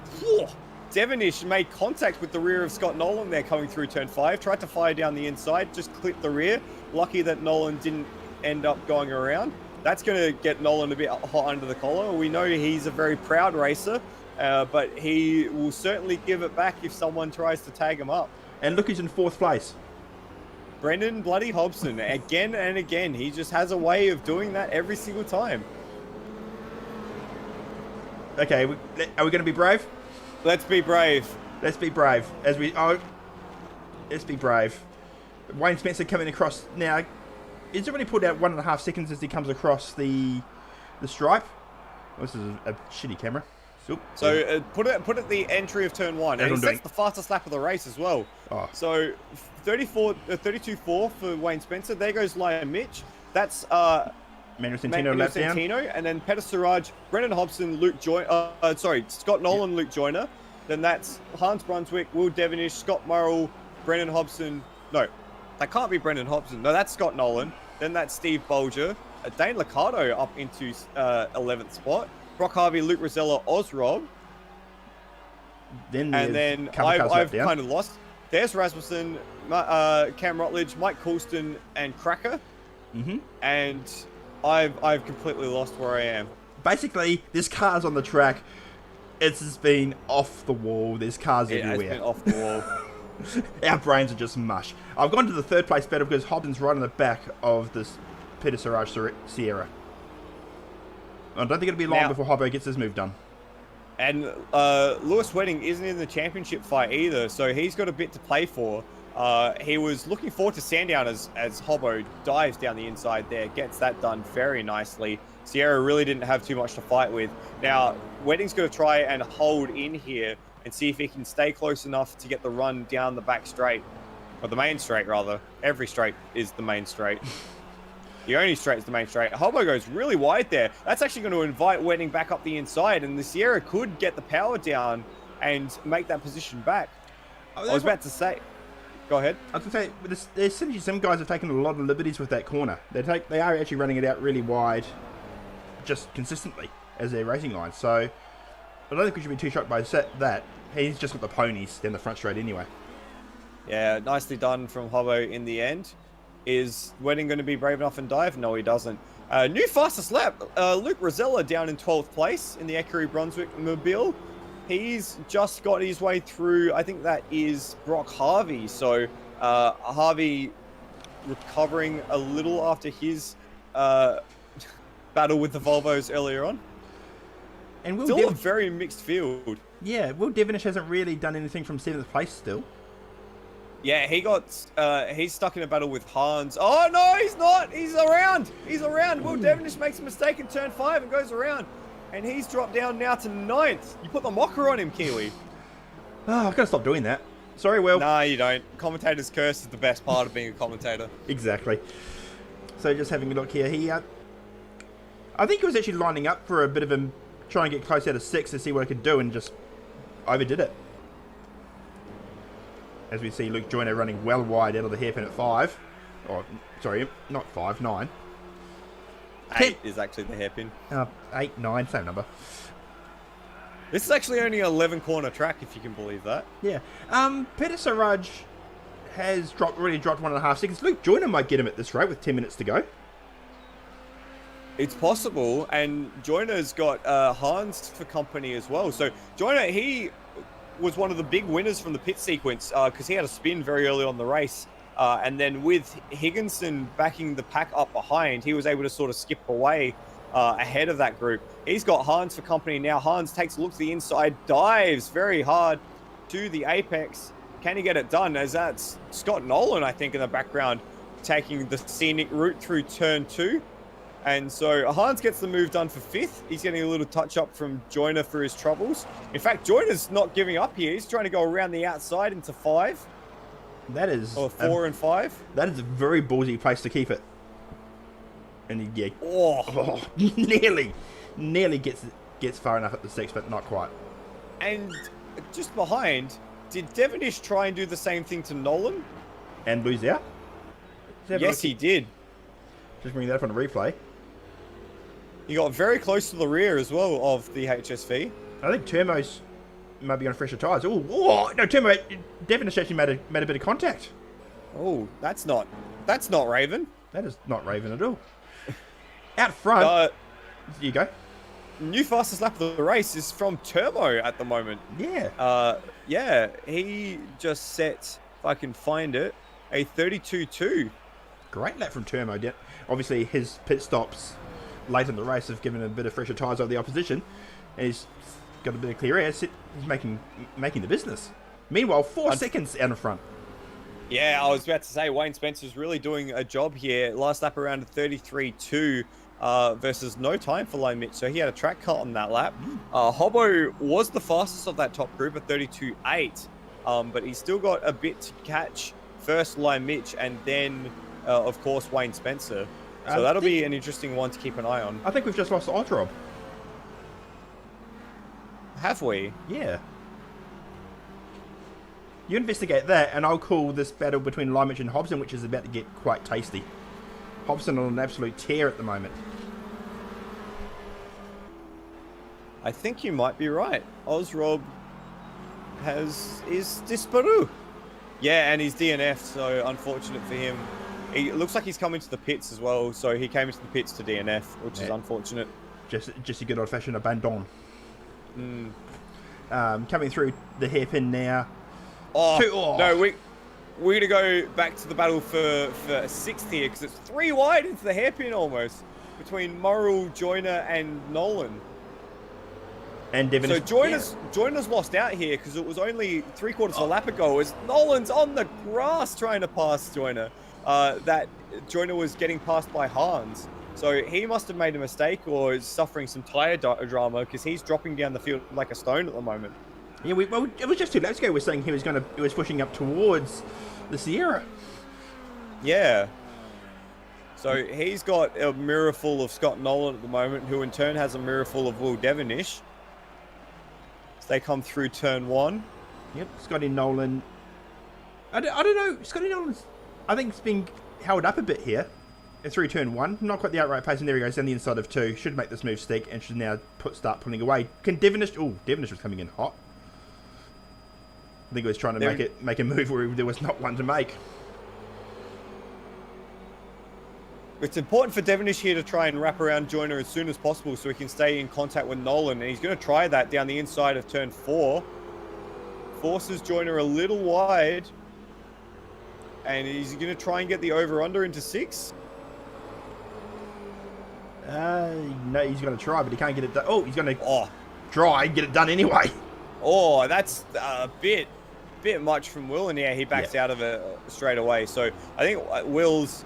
Devonish made contact with the rear of Scott Nolan there coming through turn 5. Tried to fire down the inside, just clipped the rear. Lucky that Nolan didn't end up going around. That's going to get Nolan a bit hot under the collar. We know he's a very proud racer, but he will certainly give it back if someone tries to tag him up. And look, he's in 4th place. Brendan bloody Hobson, again and again. He just has a way of doing that every single time. Okay, are we going to be brave? Let's be brave. Let's be brave. As we... Oh, Let's be brave. Wayne Spencer coming across now. He's already pulled out 1.5 seconds as he comes across the stripe. This is a shitty camera. So put it at the entry of turn 1. And he sets the fastest lap of the race as well. Oh. So 32.4 for Wayne Spencer. There goes Lion Mitch. That's Manuel Centeno lap down. And then Peter Siraj, Brendan Hobson, Scott Nolan, Luke Joyner. Then that's Hans Brunswick, Will Devonish, Scott Murrell, Brendan Hobson. No, that can't be Brendan Hobson. No, that's Scott Nolan. Then that's Steve Bolger. Dane Liccardo up into 11th spot. Brock Harvey, Luke Rosella, Ozrob. Then I've kind of lost. There's Rasmussen, Cam Rutledge, Mike Coulston, and Cracker. Mm-hmm. And I've completely lost where I am. Basically, there's cars on the track. It's just been off the wall. There's cars everywhere. It's been off the wall. Our brains are just mush. I've gone to the third place battle because Hobson's right on the back of this Peter Siraj Sierra. I don't think it'll be long before Hobbo gets his move done. And Lewis Wedding isn't in the championship fight either, so he's got a bit to play for. He was looking forward to Sandown as Hobbo dives down the inside there, gets that done very nicely. Sierra really didn't have too much to fight with. Now, Wedding's going to try and hold in here and see if he can stay close enough to get the run down the back straight. Or the main straight, rather. Every straight is the main straight. The only straight is the main straight. Hobbo goes really wide there. That's actually going to invite Wedding back up the inside, and the Sierra could get the power down and make that position back. I was about to say... Go ahead. I was going to say, there's simply some guys have taken a lot of liberties with that corner. They are actually running it out really wide, just consistently, as their racing line. So, I don't think we should be too shocked by that. He's just got the ponies down the front straight anyway. Yeah, nicely done from Hobbo in the end. Is Wedding going to be brave enough and dive? No, he doesn't. New fastest lap. Luke Rosella down in 12th place in the Equerry Brunswick Mobile. He's just got his way through, I think that is Brock Harvey. So Harvey recovering a little after his battle with the Volvos earlier on. And still a very mixed field. Yeah, Will Devonish hasn't really done anything from 7th place still. Yeah, he's stuck in a battle with Hans. Oh, no, he's not. He's around. Will Devonish makes a mistake in turn 5 and goes around. And he's dropped down now to 9th. You put the mocker on him, Kiwi. Oh, I've got to stop doing that. Sorry, Will. Nah, you don't. Commentator's curse is the best part of being a commentator. Exactly. So just having a look here. I think he was actually lining up for a bit of him, trying to get close out of 6 to see what I could do, and just overdid it. As we see Luke Joyner running well wide out of the hairpin at 5. Or, sorry, not 5, 9. 8 is actually the hairpin. 8, 9, same number. This is actually only an 11 corner track, if you can believe that. Yeah. Peter Siraj has already dropped 1.5 seconds. Luke Joyner might get him at this rate with 10 minutes to go. It's possible, and Joyner's got Hans for company as well. So Joyner, he was one of the big winners from the pit sequence because he had a spin very early on the race. And then with Higginson backing the pack up behind, he was able to sort of skip away ahead of that group. He's got Hans for company now. Hans takes a look to the inside, dives very hard to the apex. Can he get it done? As that's Scott Nolan, I think, in the background, taking the scenic route through turn 2. And so Hans gets the move done for 5th. He's getting a little touch up from Joyner for his troubles. In fact, Joyner's not giving up here. He's trying to go around the outside into 5. That is... Or 4 and 5. That is a very ballsy place to keep it. And yeah, nearly gets far enough at the 6, but not quite. And just behind, did Devonish try and do the same thing to Nolan? And lose out? Yes, he did. Just bring that up on a replay. He got very close to the rear as well of the HSV. I think Termo's maybe on fresher tyres. Oh, no, Termo, Devonish actually made a bit of contact. Oh, that's not Raven. That is not Raven at all. Out front. Here you go. New fastest lap of the race is from Termo at the moment. Yeah. Yeah, he just set, if I can find it, a 32.2. Great lap from Termo. Obviously, his pit stops late in the race have given a bit of fresher tyres over the opposition. And he's got a bit of clear air. He's making the business. Meanwhile, 4 seconds out in front. Yeah, I was about to say Wayne Spencer's really doing a job here. Last lap around a 33.2 versus no time for Lone Mitch, so he had a track cut on that lap. Hobbo was the fastest of that top group at 32.8, but he's still got a bit to catch. First Lone Mitch, and then of course Wayne Spencer. So that'll be an interesting one to keep an eye on. I think we've just lost Oz-Rob. Have we? Yeah. You investigate that, and I'll call this battle between Limich and Hobson, which is about to get quite tasty. Hobson on an absolute tear at the moment. I think you might be right. Oz-Rob is disparu. Yeah, and he's DNF, so unfortunate for him. It looks like he's coming to the pits as well, so he came into the pits to DNF, which is unfortunate. Just a good old-fashioned abandon. Coming through the hairpin now. No, we're gonna go back to the battle for sixth here, because it's 3 wide into the hairpin almost between Morrill, Joyner, and Nolan. And Devon. So Joyner's lost out here because it was only 3/4 of a lap ago as Nolan's on the grass trying to pass Joyner. That Joyner was getting passed by Hans. So he must have made a mistake or is suffering some tyre drama because he's dropping down the field like a stone at the moment. Yeah, well, it was just 2 laps ago. We're saying he was pushing up towards the Sierra. Yeah. So he's got a mirror full of Scott Nolan at the moment, who in turn has a mirror full of Will Devonish. As they come through turn 1. Yep, Scotty Nolan. I don't know. Scotty Nolan's, I think, it's been held up a bit here. Through turn 1. Not quite the outright pace, and there he goes down the inside of 2. Should make this move stick and should now start pulling away. Can Devonish... Oh, Devonish was coming in hot. I think he was trying to make a move where there was not one to make. It's important for Devonish here to try and wrap around Joyner as soon as possible so he can stay in contact with Nolan. And he's going to try that down the inside of turn 4. Forces Joyner a little wide. And he's going to try and get the over-under into 6. No, he's going to try, but he can't get it done. Oh, he's going to try and get it done anyway. Oh, that's a bit much from Will, and yeah, he backs out of it straight away. So I think Will's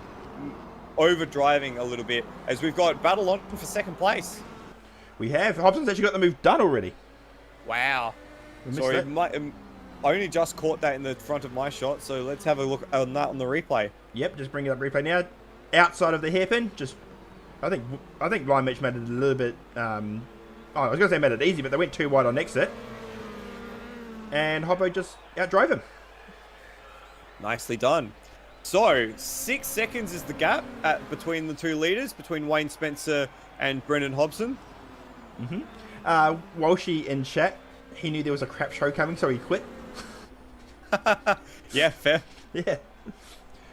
overdriving a little bit as we've got battle on for second place. We have. Hobson's actually got the move done already. Wow. Sorry, I only just caught that in the front of my shot, so let's have a look on that on the replay. Yep, just bring it up replay now. Outside of the hairpin, just I think Ryan Mitch made it a little bit. I was going to say made it easy, but they went too wide on exit, and Hobbo just outdrove him. Nicely done. So 6 seconds is the gap between the 2 leaders, between Wayne Spencer and Brendan Hobson. Walshy in chat, he knew there was a crap show coming, so he quit. Yeah, fair. Yeah.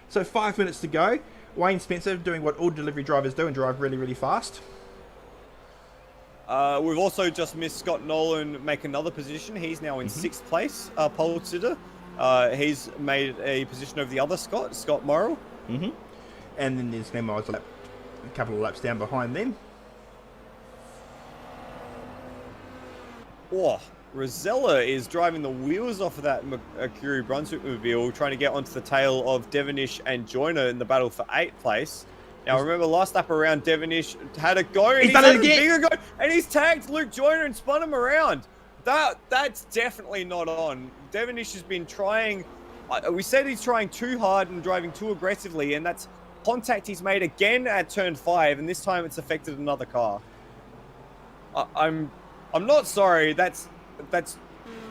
So 5 minutes to go. Wayne Spencer doing what all delivery drivers do and drive really, really fast. We've also just missed Scott Nolan make another position. He's now in 6th place, pole sitter. He's made a position over the other Scott Morrill. And then there's Glenn a couple of laps down behind them. Oh, Rosella is driving the wheels off of that Curie Brunswick mobile, trying to get onto the tail of Devonish and Joyner in the battle for 8th place. Now, remember, last lap around, Devonish had a go, and he's done it again. Bigger go, and he's tagged Luke Joyner and spun him around. That's definitely not on. Devonish has been trying, we said he's trying too hard and driving too aggressively, and that's contact he's made again at turn 5, and this time it's affected another car. I'm not sorry, that's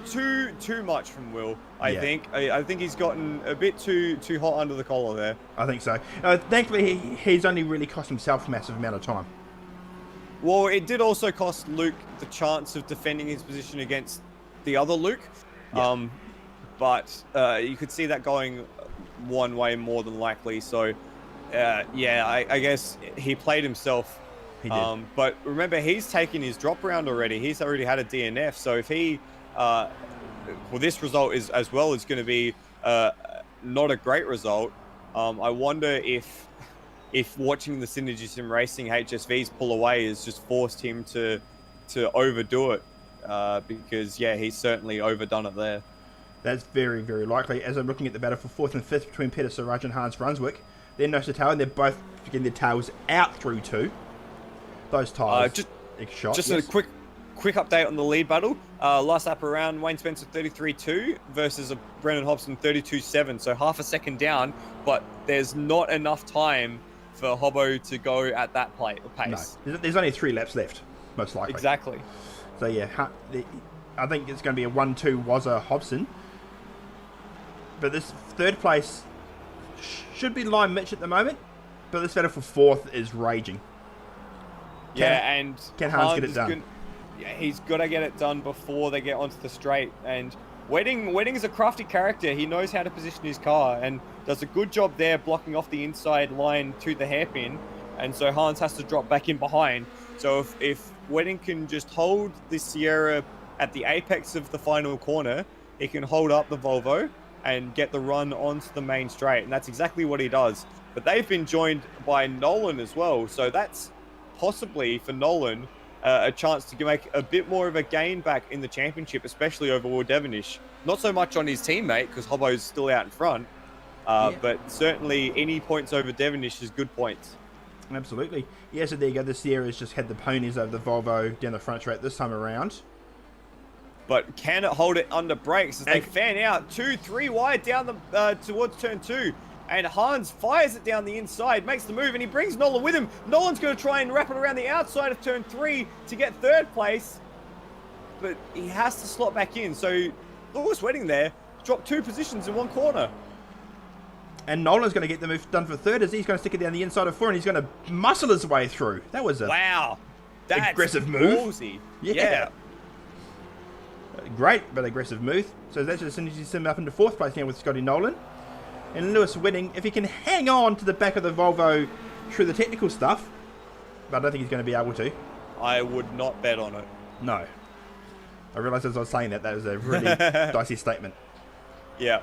too much from Will. I think he's gotten a bit too hot under the collar there. I think so. Thankfully, he's only really cost himself a massive amount of time. Well, it did also cost Luke the chance of defending his position against the other Luke. Yeah. But you could see that going one way more than likely. So, I guess he played himself. He did. But remember, he's taken his drop round already. He's already had a DNF. So if he, this result is as well is going to be not a great result. I wonder if watching the Synergy Sim Racing HSVs pull away has just forced him to overdo it, because he's certainly overdone it there. That's very, very likely. As I'm looking at the battle for 4th and 5th between Peter Siraj and Hans Brunswick, they're nose to tail, and they're both getting their tails out through 2. Those tyres, shot. Just a quick update on the lead battle. Last lap around, Wayne Spencer 33.2 versus a Brendan Hobson 32.7. So half a second down, but there's not enough time for Hobbo to go at that pace. No, there's only 3 laps left, most likely. Exactly. So yeah, I think it's going to be a 1-2 Wazza Hobson. But this 3rd place should be Lime Mitch at the moment, but this battle for 4th is raging. Can Hans get it done? He's got to get it done before they get onto the straight. And Wedding is a crafty character. He knows how to position his car and does a good job there blocking off the inside line to the hairpin. And so Hans has to drop back in behind. So if Wedding can just hold the Sierra at the apex of the final corner, he can hold up the Volvo and get the run onto the main straight. And that's exactly what he does. But they've been joined by Nolan as well. So that's possibly for Nolan a chance to make a bit more of a gain back in the championship, especially over Will Devonish. Not so much on his teammate because Hobbo's still out in front, but certainly any points over Devonish is good points. Absolutely. Yeah, so there you go. The Sierra's just had the ponies over the Volvo down the front straight this time around. But can it hold it under brakes as they fan out 2-3 wide down the towards turn 2? And Hans fires it down the inside, makes the move, and he brings Nolan with him. Nolan's going to try and wrap it around the outside of turn 3 to get 3rd place. But he has to slot back in. So Lewis Wedding there dropped 2 positions in 1 corner. And Nolan's going to get the move done for 3rd as he's going to stick it down the inside of 4 and he's going to muscle his way through. That was a that's aggressive move. Ballsy. Yeah. Great, but aggressive move. So that's as soon as you send him up into 4th place now with Scotty Nolan. And Lewis Wedding, if he can hang on to the back of the Volvo through the technical stuff, but I don't think he's going to be able to. I would not bet on it. No. I realised as I was saying that was a really dicey statement. Yeah.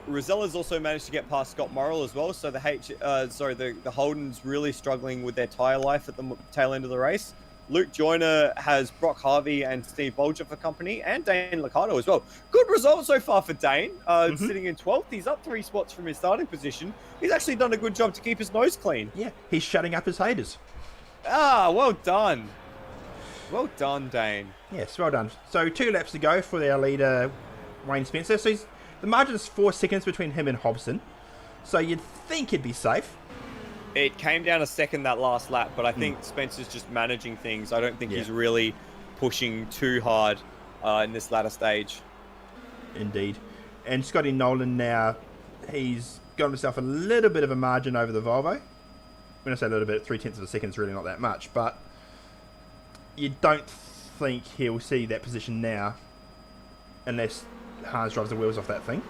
Rosella's also managed to get past Scott Morrill as well, so the Holden's really struggling with their tyre life at the tail end of the race. Luke Joyner has Brock Harvey and Steve Bolger for company, and Dane Liccardo as well. Good result so far for Dane, sitting in 12th. He's up 3 spots from his starting position. He's actually done a good job to keep his nose clean. Yeah, he's shutting up his haters. Well done. Well done, Dane. Yes, well done. So 2 laps to go for our leader, Wayne Spencer. So the margin is 4 seconds between him and Hobson. So you'd think he'd be safe. It came down a second that last lap, but I think Spencer's just managing things. I don't think he's really pushing too hard in this latter stage. Indeed. And Scotty Nolan now, he's got himself a little bit of a margin over the Volvo. When I say a little bit, 0.3 of a second is really not that much, but you don't think he'll see that position now unless Hans drives the wheels off that thing.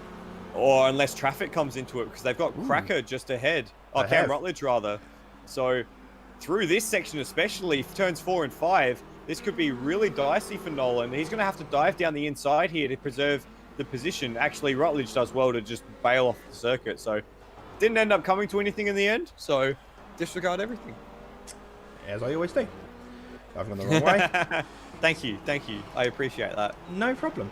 Or unless traffic comes into it, because they've got Cracker just ahead. Oh, Cam Rutledge, rather. So, through this section especially, turns 4 and 5, this could be really dicey for Nolan. He's going to have to dive down the inside here to preserve the position. Actually, Rutledge does well to just bail off the circuit. So, didn't end up coming to anything in the end. So, disregard everything. As I always do. I've gone the wrong way. Thank you. I appreciate that. No problem.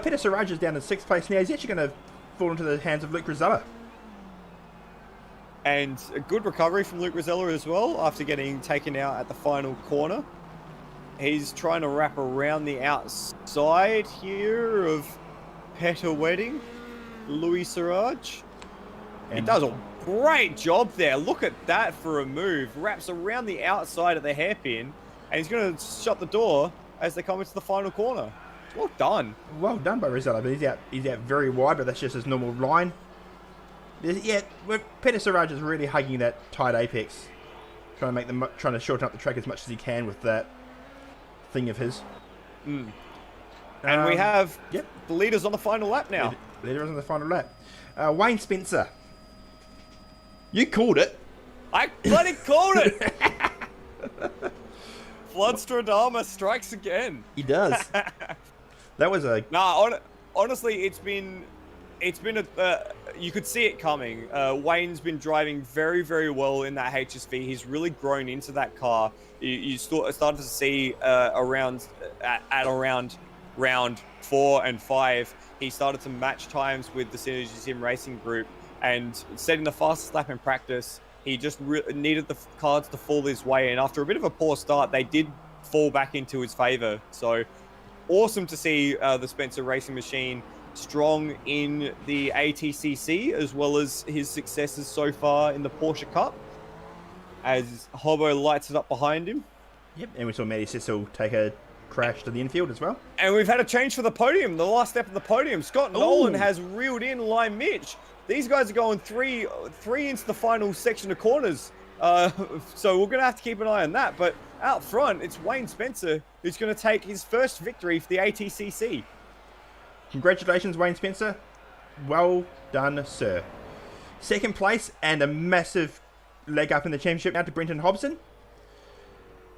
Peter Siraj is down in 6th place now. He's actually going to fall into the hands of Luke Rosella. And a good recovery from Luke Rosella as well after getting taken out at the final corner. He's trying to wrap around the outside here of Peter Wedding, Louis Siraj. He does a great job there. Look at that for a move. Wraps around the outside of the hairpin, and he's going to shut the door as they come into the final corner. Well done. Well done by Rosella, but he's out very wide, but that's just his normal line. Peter Siraj is really hugging that tight apex, trying to shorten up the track as much as he can with that thing of his. And we have the leaders on the final lap now. Leaders on the final lap. Wayne Spencer. You called it. I bloody called it. Floodstradama strikes again. He does. That was a... Honestly, it's been you could see it coming. Wayne's been driving very, very well in that HSV. He's really grown into that car. You started to see around round 4 and 5, he started to match times with the Synergy Sim Racing group and setting the fastest lap in practice. He just needed the cards to fall his way, and after a bit of a poor start, they did fall back into his favor. So awesome to see the Spencer Racing Machine strong in the ATCC, as well as his successes so far in the Porsche Cup, as Hobo lights it up behind him. Yep, and we saw Matty Cecil take a crash to the infield as well. And we've had a change for the podium, the last step of the podium. Scott Nolan has reeled in Lime Mitch. These guys are going three into the final section of corners. So we're going to have to keep an eye on that. But out front, it's Wayne Spencer who's going to take his first victory for the ATCC. Congratulations, Wayne Spencer. Well done, sir. Second place and a massive leg up in the championship now to Brenton Hobson.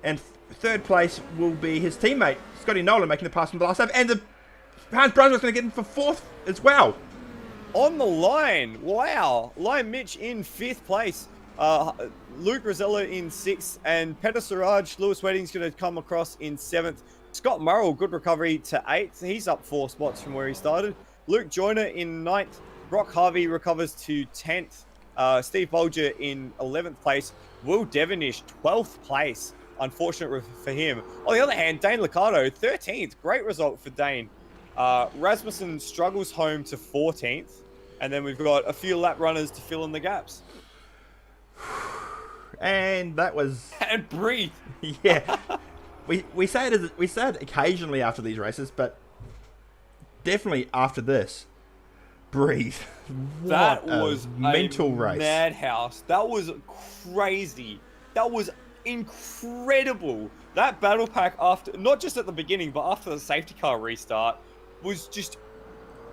And third place will be his teammate, Scotty Nolan, making the pass from the last lap. And the Hans Brunswick's going to get him for fourth as well. On the line. Wow. Lime Mitch in 5th place. Luke Rosella in 6th. And Peter Siraj, Lewis Wedding's going to come across in 7th. Scott Murrell, good recovery to 8th. He's up 4 spots from where he started. Luke Joyner in 9th. Brock Harvey recovers to 10th. Steve Bolger in 11th place. Will Devonish, 12th place. Unfortunate for him. On the other hand, Dane Liccardo, 13th. Great result for Dane. Rasmussen struggles home to 14th. And then we've got a few lap runners to fill in the gaps. And that was... And breathe. Yeah. we say it occasionally after these races, but definitely after this. Breathe. That What was a mental race. Madhouse. That was crazy. That was incredible. That battle pack, after, not just at the beginning, but after the safety car restart, was just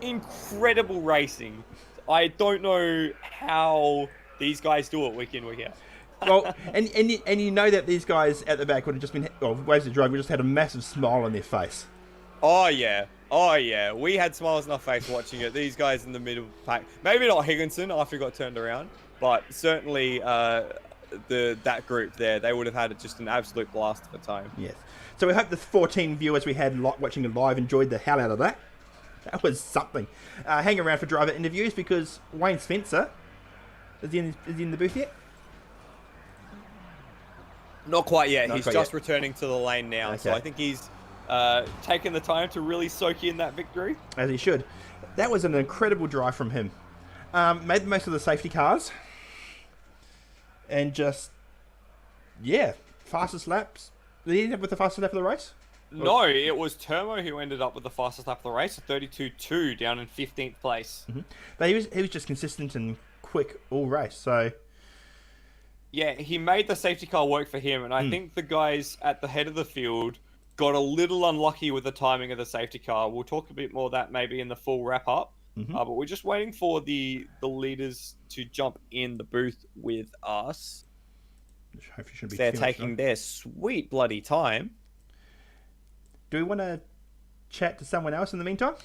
incredible racing. I don't know how these guys do it week in, week out. Well, and you know that these guys at the back would have just been, well, ways to drive, we just had a massive smile on their face. Oh yeah. We had smiles on our face watching it. These guys in the middle pack, maybe not Higginson after he got turned around, but certainly that group there, they would have had just an absolute blast of a time. Yes. So we hope the 14 viewers we had watching it live enjoyed the hell out of that. That was something. Hang around for driver interviews because Wayne Spencer, is he in the booth yet? Not quite yet. Not He's quite just yet. returning to the lane now. Okay. So I think he's taken the time to really soak in that victory. As he should. That was an incredible drive from him. Made the most of the safety cars. And just, yeah, fastest laps. Did he end up with the fastest lap of the race? No, it was Termo who ended up with the fastest lap of the race, 32.2, down in 15th place. Mm-hmm. But he was just consistent and quick all race, so... Yeah, he made the safety car work for him, and I think the guys at the head of the field got a little unlucky with the timing of the safety car. We'll talk a bit more of that maybe in the full wrap-up, but we're just waiting for the leaders to jump in the booth with us. Which hopefully shouldn't be They're too much taking long. their sweet bloody time. Do we want to chat to someone else in the meantime?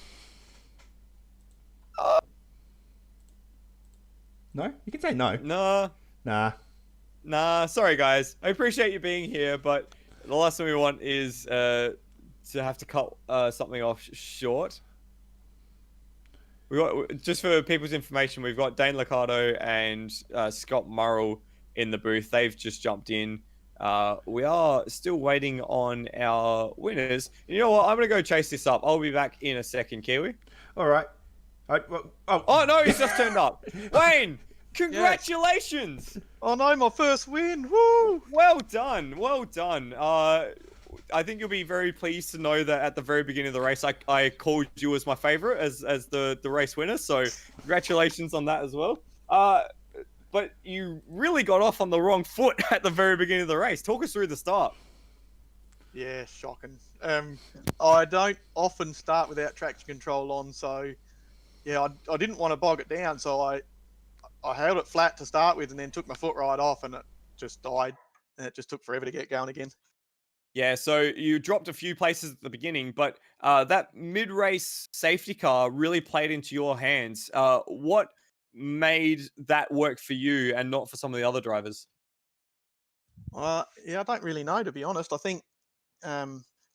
No? You can say no. Nah, sorry guys. I appreciate you being here, but the last thing we want is to have to cut something off short. We got, just for people's information, we've got Dane Liccardo and Scott Murrell in the booth. They've just jumped in. We are still waiting on our winners. You know what? I'm going to go chase this up. I'll be back in a second, Kiwi. All right. Oh, no, he's just turned up. Wayne, congratulations. Yes. Oh no, my first win! Woo! Well done. I think you'll be very pleased to know that at the very beginning of the race, I called you as my favorite, as the race winner. So congratulations on that as well. But you really got off on the wrong foot at the very beginning of the race. Talk us through the start. Yeah, shocking. I don't often start without traction control on, so yeah, I didn't want to bog it down, so I held it flat to start with and then took my foot right off and it just died. And it just took forever to get going again. Yeah, so you dropped a few places at the beginning, but that mid-race safety car really played into your hands. What made that work for you and not for some of the other drivers? Yeah, I don't really know, to be honest. I think I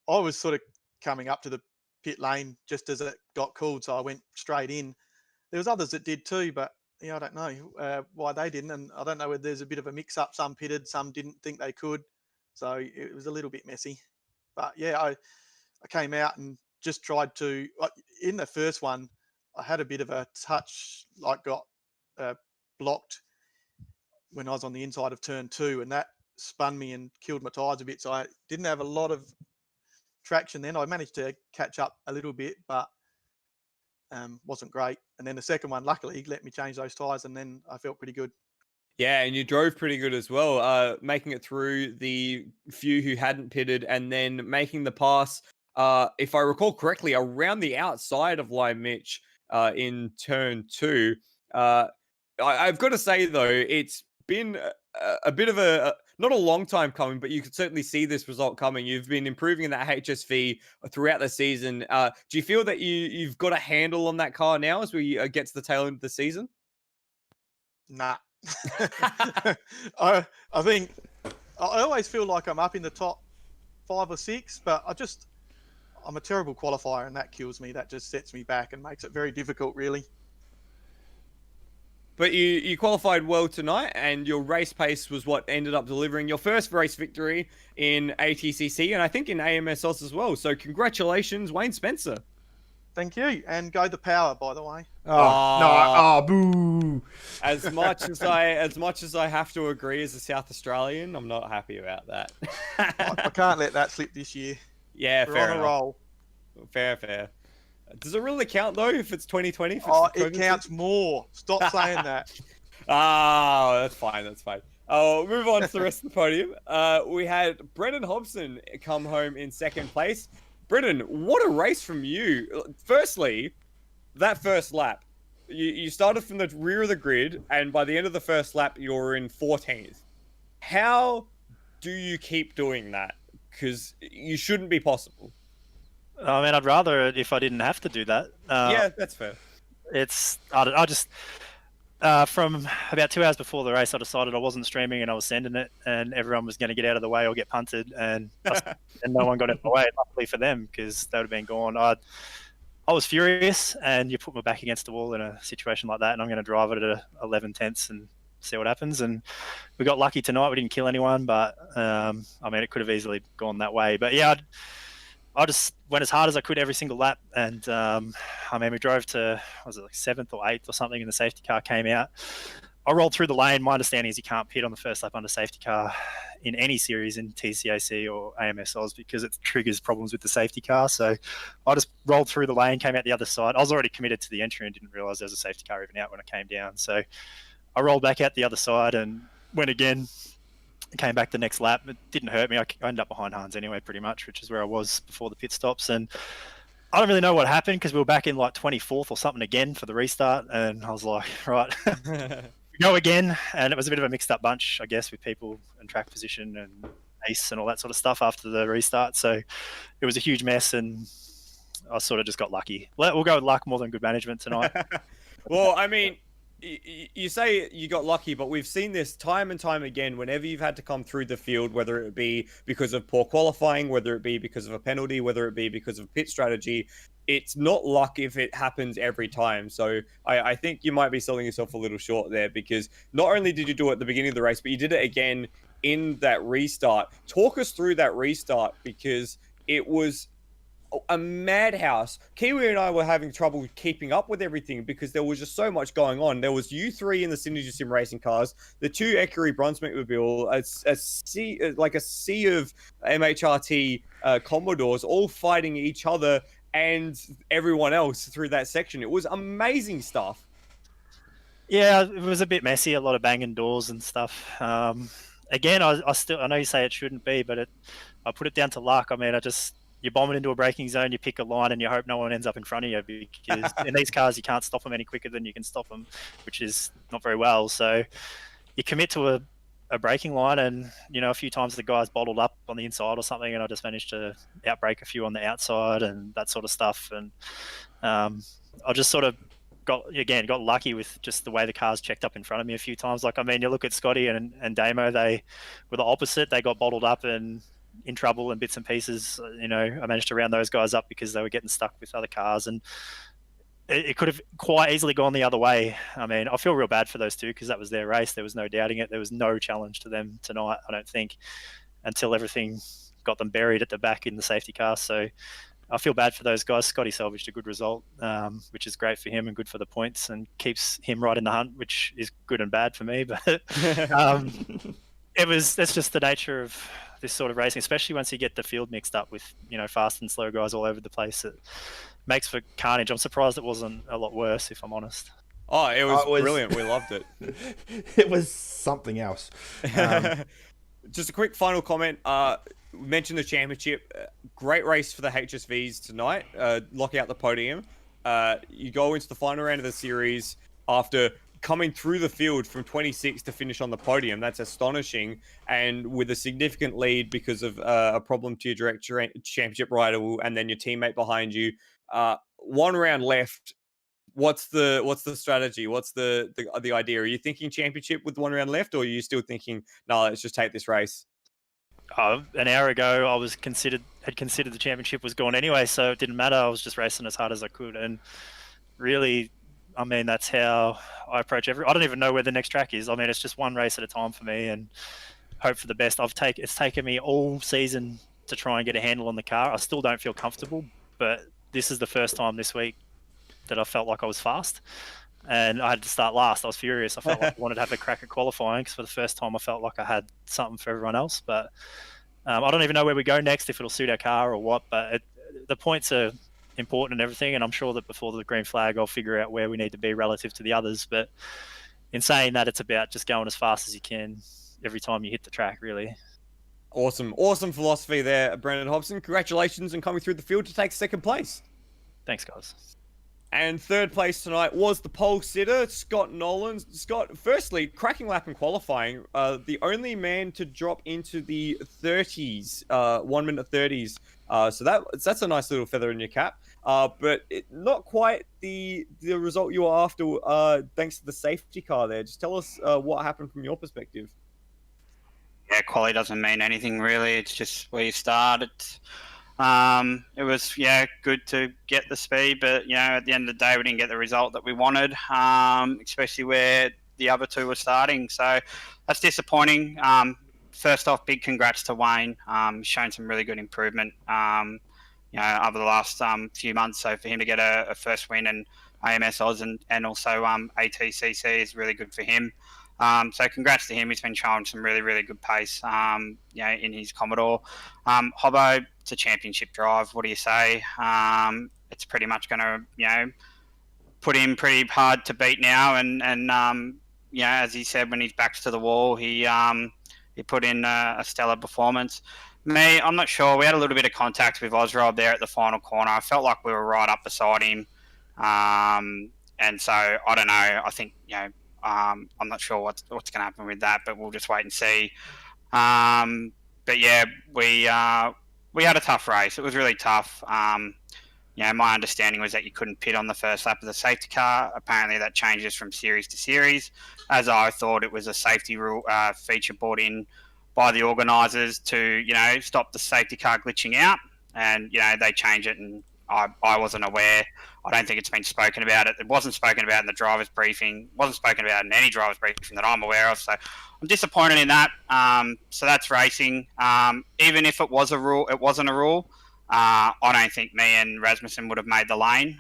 was sort of coming up to the pit lane just as it got called, so I went straight in. There was others that did too, but I don't know why they didn't, and I don't know whether there's a bit of a mix-up. Some pitted, some didn't think they could, so it was a little bit messy. But yeah, I came out and just tried to. In the first one, I had a bit of a touch, like got blocked when I was on the inside of turn 2, and that spun me and killed my tyres a bit. So I didn't have a lot of traction then. I managed to catch up a little bit, but wasn't great. And then the second one, luckily, let me change those tyres, and then I felt pretty good. Yeah, and you drove pretty good as well, making it through the few who hadn't pitted and then making the pass, if I recall correctly, around the outside of Line Mitch in turn 2. I've got to say, though, it's been a bit of not a long time coming, but you could certainly see this result coming. You've been improving in that HSV throughout the season. Do you feel that you've got a handle on that car now as we get to the tail end of the season? Nah. I think I always feel like I'm up in the top 5 or 6, but I'm a terrible qualifier, and that kills me. That just sets me back and makes it very difficult, really. But you qualified well tonight, and your race pace was what ended up delivering your first race victory in ATCC, and I think in AMSOS as well. So congratulations, Wayne Spencer. Thank you, and go the power, by the way. Boo! As much as I have to agree as a South Australian, I'm not happy about that. I can't let that slip this year. Yeah, We're fair on a enough. roll. Fair. Does it really count though if it's 2020? It counts more. Stop saying that. That's fine. I'll move on to the rest of the podium. We had Brendan Hobson come home in second place. Brendan, what a race from you. Firstly, that first lap. You started from the rear of the grid, and by the end of the first lap, you're in 14th. How do you keep doing that? Because you shouldn't be possible. I mean, I'd rather it if I didn't have to do that. Yeah, that's fair. I just from about 2 hours before the race, I decided I wasn't streaming and I was sending it, and everyone was going to get out of the way or get punted, and no one got out of the way. Luckily for them, because they would have been gone. I was furious, and you put my back against the wall in a situation like that, and I'm going to drive it at 11 tenths and see what happens. And we got lucky tonight; we didn't kill anyone, but I mean, it could have easily gone that way. But yeah, I just went as hard as I could every single lap, and I mean, we drove to, was it like 7th or 8th or something, and the safety car came out. I rolled through the lane. My understanding is you can't pit on the first lap under safety car in any series in TCAC or AMSOS because it triggers problems with the safety car. So I just rolled through the lane, came out the other side. I was already committed to the entry and didn't realise there was a safety car even out when I came down. So I rolled back out the other side and went again. Came back the next lap. It didn't hurt me. I ended up behind Hans anyway, pretty much, which is where I was before the pit stops. And I don't really know what happened because we were back in like 24th or something again for the restart. And I was like, right, go again. And it was a bit of a mixed up bunch, I guess, with people and track position and ace and all that sort of stuff after the restart. So it was a huge mess, and I sort of just got lucky. We'll go with luck more than good management tonight. Well, I mean, you say you got lucky, but we've seen this time and time again whenever you've had to come through the field, whether it be because of poor qualifying, whether it be because of a penalty, whether it be because of pit strategy. It's not luck if it happens every time. So I think you might be selling yourself a little short there, because not only did you do it at the beginning of the race, but you did it again in that restart. Talk us through that restart, because it was a madhouse. Kiwi and I were having trouble keeping up with everything because there was just so much going on. There was you three in the Synergy Sim racing cars, the two Ecurie Brunswick Mobile, a sea of MHRT Commodores all fighting each other and everyone else through that section. It was amazing stuff. Yeah, it was a bit messy, a lot of banging doors and stuff. Again, I know you say it shouldn't be, but I put it down to luck. I mean, you bomb it into a braking zone, you pick a line, and you hope no one ends up in front of you, because in these cars, you can't stop them any quicker than you can stop them, which is not very well. So you commit to a braking line, and, a few times the guys bottled up on the inside or something, and I just managed to outbrake a few on the outside and that sort of stuff. And I just sort of got lucky with just the way the cars checked up in front of me a few times. Like, I mean, you look at Scotty and Damo, they were the opposite. They got bottled up and in trouble and bits and pieces. You know, I managed to round those guys up because they were getting stuck with other cars, and it could have quite easily gone the other way. I mean, I feel real bad for those two because that was their race. There was no doubting it. There was no challenge to them tonight, I don't think, until everything got them buried at the back in the safety car. So I feel bad for those guys. Scotty salvaged a good result, which is great for him and good for the points and keeps him right in the hunt, which is good and bad for me. But that's just the nature of this sort of racing, especially once you get the field mixed up with, you know, fast and slow guys all over the place. It makes for carnage. I'm surprised it wasn't a lot worse, if I'm honest. Oh, it was brilliant. We loved it. It was something else. Just a quick final comment. We mentioned the championship. Great race for the HSVs tonight, locking out the podium. You go into the final round of the series after coming through the field from 26 to finish on the podium. That's astonishing. And with a significant lead because of a problem to your direct championship rider and then your teammate behind you. 1 round left. What's the strategy? What's the idea? Are you thinking championship with 1 round left, or are you still thinking, no, let's just take this race? An hour ago, I had considered the championship was gone anyway, so it didn't matter. I was just racing as hard as I could, and really, I mean, that's how I approach I don't even know where the next track is. I mean, it's just one race at a time for me, and hope for the best. It's taken me all season to try and get a handle on the car. I still don't feel comfortable, but this is the first time this week that I felt like I was fast, and I had to start last. I was furious. I felt like I wanted to have a crack at qualifying because for the first time I felt like I had something for everyone else. But I don't even know where we go next, if it'll suit our car or what. But the points are important and everything, and I'm sure that before the green flag I'll figure out where we need to be relative to the others. But in saying that, it's about just going as fast as you can every time you hit the track, really. Awesome philosophy there, Brendan Hobson. Congratulations on coming through the field to take second place. Thanks, guys. And third place tonight was the pole sitter, Scott Nolan. Scott, firstly, cracking lap in qualifying, the only man to drop into the 30s, 1 minute 30s. So that's a nice little feather in your cap. But not quite the result you were after, thanks to the safety car there. Just tell us what happened from your perspective. Yeah, quality doesn't mean anything really. It's just where you start. It was good to get the speed, but at the end of the day we didn't get the result that we wanted, especially where the other two were starting. So that's disappointing. First off, big congrats to Wayne. He's shown some really good improvement over the last few months. So for him to get a first win in AMS Oz and also ATCC is really good for him. So congrats to him. He's been showing some really, really good pace, in his Commodore. Hobbo, it's a championship drive. What do you say? It's pretty much going to, put him pretty hard to beat now. And as he said, when his back's to the wall, he put in a stellar performance. Me, I'm not sure. We had a little bit of contact with Ozrob there at the final corner. I felt like we were right up beside him. And so, I don't know. I think, I'm not sure what's going to happen with that, but we'll just wait and see. But yeah, we had a tough race. It was really tough. My understanding was that you couldn't pit on the first lap of the safety car. Apparently that changes from series to series. As I thought, it was a safety rule feature brought in by the organisers to, stop the safety car glitching out. And, they change it, and I wasn't aware. I don't think it's been spoken about. It wasn't spoken about in the driver's briefing. It wasn't spoken about in any driver's briefing that I'm aware of. So I'm disappointed in that. So that's racing. Even if it was a rule, it wasn't a rule. I don't think me and Rasmussen would have made the lane,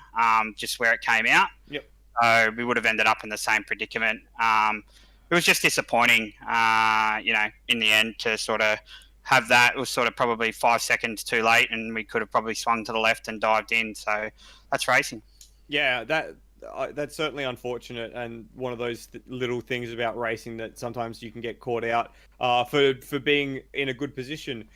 just where it came out. Yep. So we would have ended up in the same predicament. It was just disappointing, in the end to sort of have that. It was sort of probably 5 seconds too late, and we could have probably swung to the left and dived in. So that's racing. Yeah, that's certainly unfortunate, and one of those little things about racing that sometimes you can get caught out for being in a good position.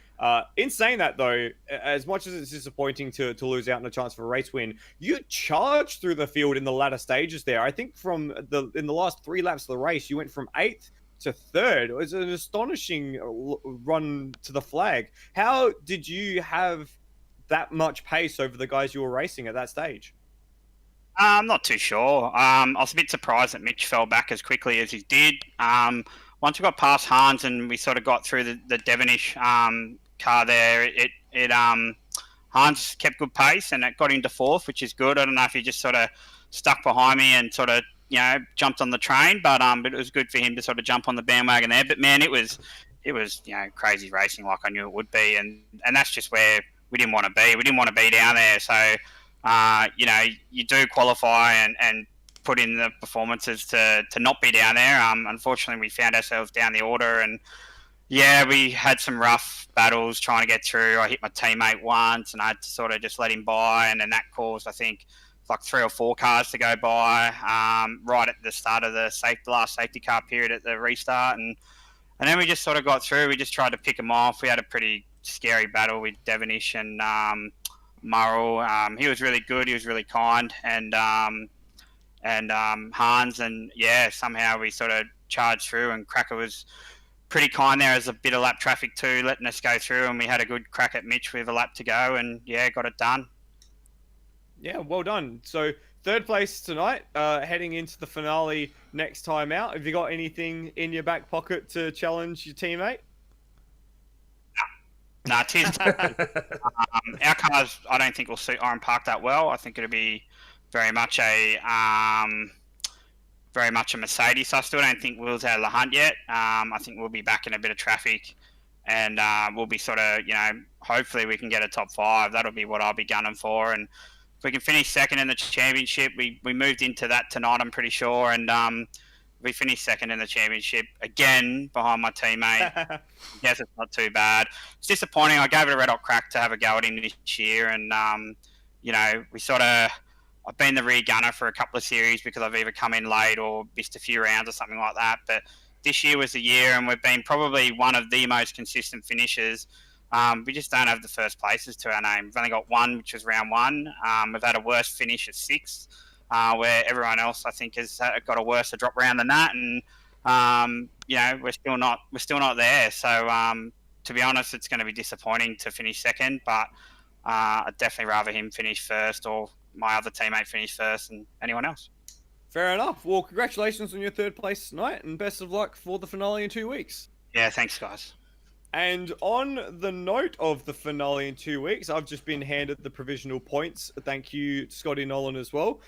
In saying that, though, as much as it's disappointing to lose out on a chance for a race win, you charged through the field in the latter stages there. I think in the last 3 laps of the race, you went from 8th to 3rd. It was an astonishing run to the flag. How did you have that much pace over the guys you were racing at that stage? I'm not too sure. I was a bit surprised that Mitch fell back as quickly as he did. Once we got past Hans and we sort of got through the Devonish car there. Hans kept good pace and it got into fourth, which is good. I don't know if he just sort of stuck behind me and sort of, jumped on the train, but it was good for him to sort of jump on the bandwagon there. But man, it was crazy racing like I knew it would be, and that's just where we didn't want to be. We didn't want to be down there. So you do qualify and put in the performances to not be down there. Unfortunately, we found ourselves down the order, and we had some rough battles trying to get through. I hit my teammate once, and I had to sort of just let him by, and then that caused, I think, like 3 or 4 cars to go by right at the start of the last safety car period at the restart, and then we just sort of got through. We just tried to pick them off. We had a pretty scary battle with Devonish and Murrell. He was really good. He was really kind, and Hans, and somehow we sort of charged through, and Cracker was pretty kind there as a bit of lap traffic too, letting us go through, and we had a good crack at Mitch with a lap to go, and got it done. Yeah, well done. So 3rd place tonight, heading into the finale next time out. Have you got anything in your back pocket to challenge your teammate? No, our cars, I don't think will suit Oran Park that well. I think it'll be very much a Mercedes. I still don't think Will's out of the hunt yet. I think we'll be back in a bit of traffic, and we'll be sort of, hopefully we can get a top 5. That'll be what I'll be gunning for, and if we can finish 2nd in the championship, we moved into that tonight, I'm pretty sure, and we finished 2nd in the championship again behind my teammate. Yes, it's not too bad. It's disappointing. I gave it a red hot crack to have a go at him this year, and I've been the rear gunner for a couple of series because I've either come in late or missed a few rounds or something like that. But this year was the year, and we've been probably one of the most consistent finishers. We just don't have the first places to our name. We've only got 1, which was round 1. We've had a worse finish at 6th, where everyone else, I think, has got a worse drop round than that. And we're still not there. So to be honest, it's going to be disappointing to finish 2nd. But I'd definitely rather him finish 1st, or my other teammate finish 1st, than anyone else. Fair enough. Well, congratulations on your 3rd place tonight, and best of luck for the finale in 2 weeks. Yeah, thanks, guys. And on the note of the finale in 2 weeks, I've just been handed the provisional points. Thank you, Scotty Nolan, as well.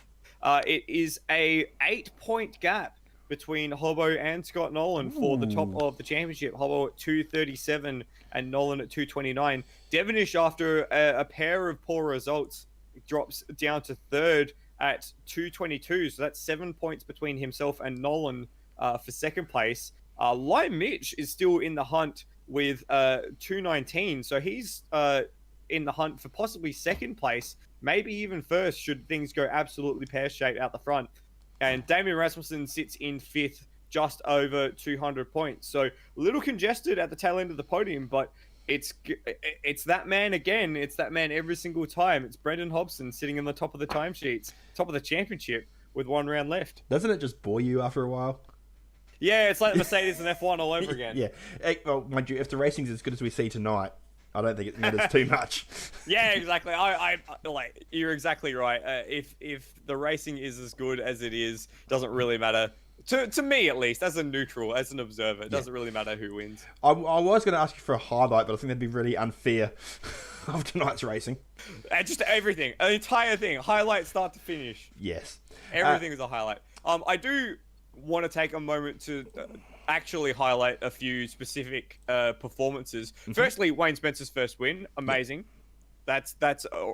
It is a 8-point gap between Hobbo and Scott Nolan for the top of the championship. Hobbo at 237 and Nolan at 229. Devonish, after a pair of poor results, drops down to 3rd at 222. So that's 7 points between himself and Nolan for 2nd place. Light Mitch is still in the hunt with 219. So he's in the hunt for possibly 2nd place, maybe even 1st, should things go absolutely pear-shaped out the front. And Damien Rasmussen sits in 5th, just over 200 points. So a little congested at the tail end of the podium, but it's that man again. It's that man every single time. It's Brendan Hobson sitting in the top of the timesheets, top of the championship with 1 round left. Doesn't it just bore you after a while? Yeah, it's like Mercedes and F1 all over again. Yeah. Well, mind you, if the racing's as good as we see tonight, I don't think it matters too much. Yeah, exactly. I like, you're exactly right. If the racing is as good as it is, doesn't really matter. To me, at least, as a neutral, as an observer, it doesn't really matter who wins. I was going to ask you for a highlight, but I think that'd be really unfair of tonight's racing. Just everything, an entire thing, highlight start to finish. Yes, everything is a highlight. I do want to take a moment to actually highlight a few specific performances. Firstly, Wayne Spencer's first win, amazing. That's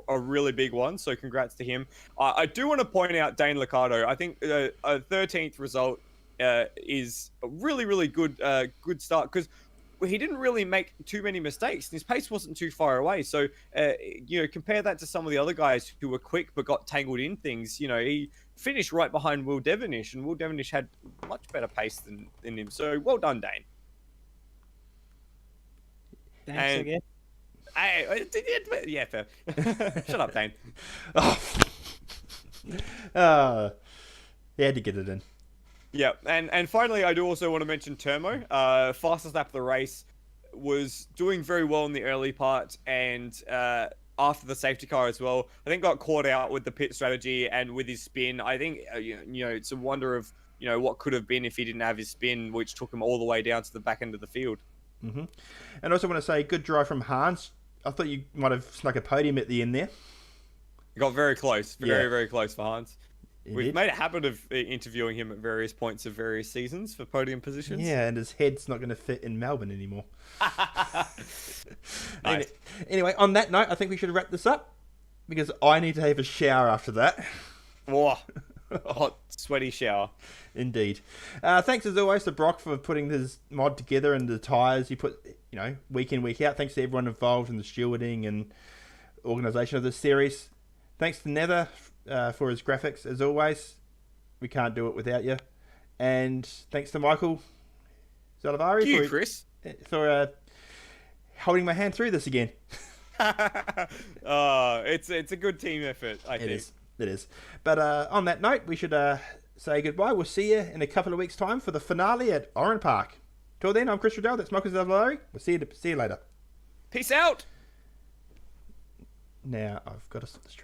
a really big one, so congrats to him. I do want to point out Dane Liccardo. I think a 13th result is a really, really good start, because he didn't really make too many mistakes. His pace wasn't too far away. So, compare that to some of the other guys who were quick but got tangled in things. He finished right behind Will Devonish, and Will Devonish had much better pace than him. So, well done, Dane. Thanks again. Yeah, fair. Shut up, Dane. He had to get it in. Yeah, and finally, I do also want to mention Termo. Fastest lap of the race, was doing very well in the early part, and after the safety car as well. I think got caught out with the pit strategy and with his spin. I think it's a wonder of what could have been if he didn't have his spin, which took him all the way down to the back end of the field. And I also want to say good drive from Hans. I thought you might have snuck a podium at the end there. He got very close, Yeah. very close for Hans. He We've did. made a habit of interviewing him at various points of various seasons for podium positions. Yeah, and his head's not going to fit in Melbourne anymore. Nice. Anyway, on that note, I think we should wrap this up because I need to have a shower after that. Whoa. A hot, sweaty shower. Indeed. Thanks as always to Brock for putting his mod together and the tyres he put, week in, week out. Thanks to everyone involved in the stewarding and organisation of this series. Thanks to Nether for his graphics as always. We can't do it without you. And thanks to Michael Zalavari Thank you, Chris. for holding my hand through this again. It's a good team effort, I think. It is. But on that note, we should say goodbye. We'll see you in a couple of weeks' time for the finale at Oran Park. Till then, I'm Chris Riddell. That's Michael Zalavari. We'll see you later. Peace out. Now, I've got to stop the stream.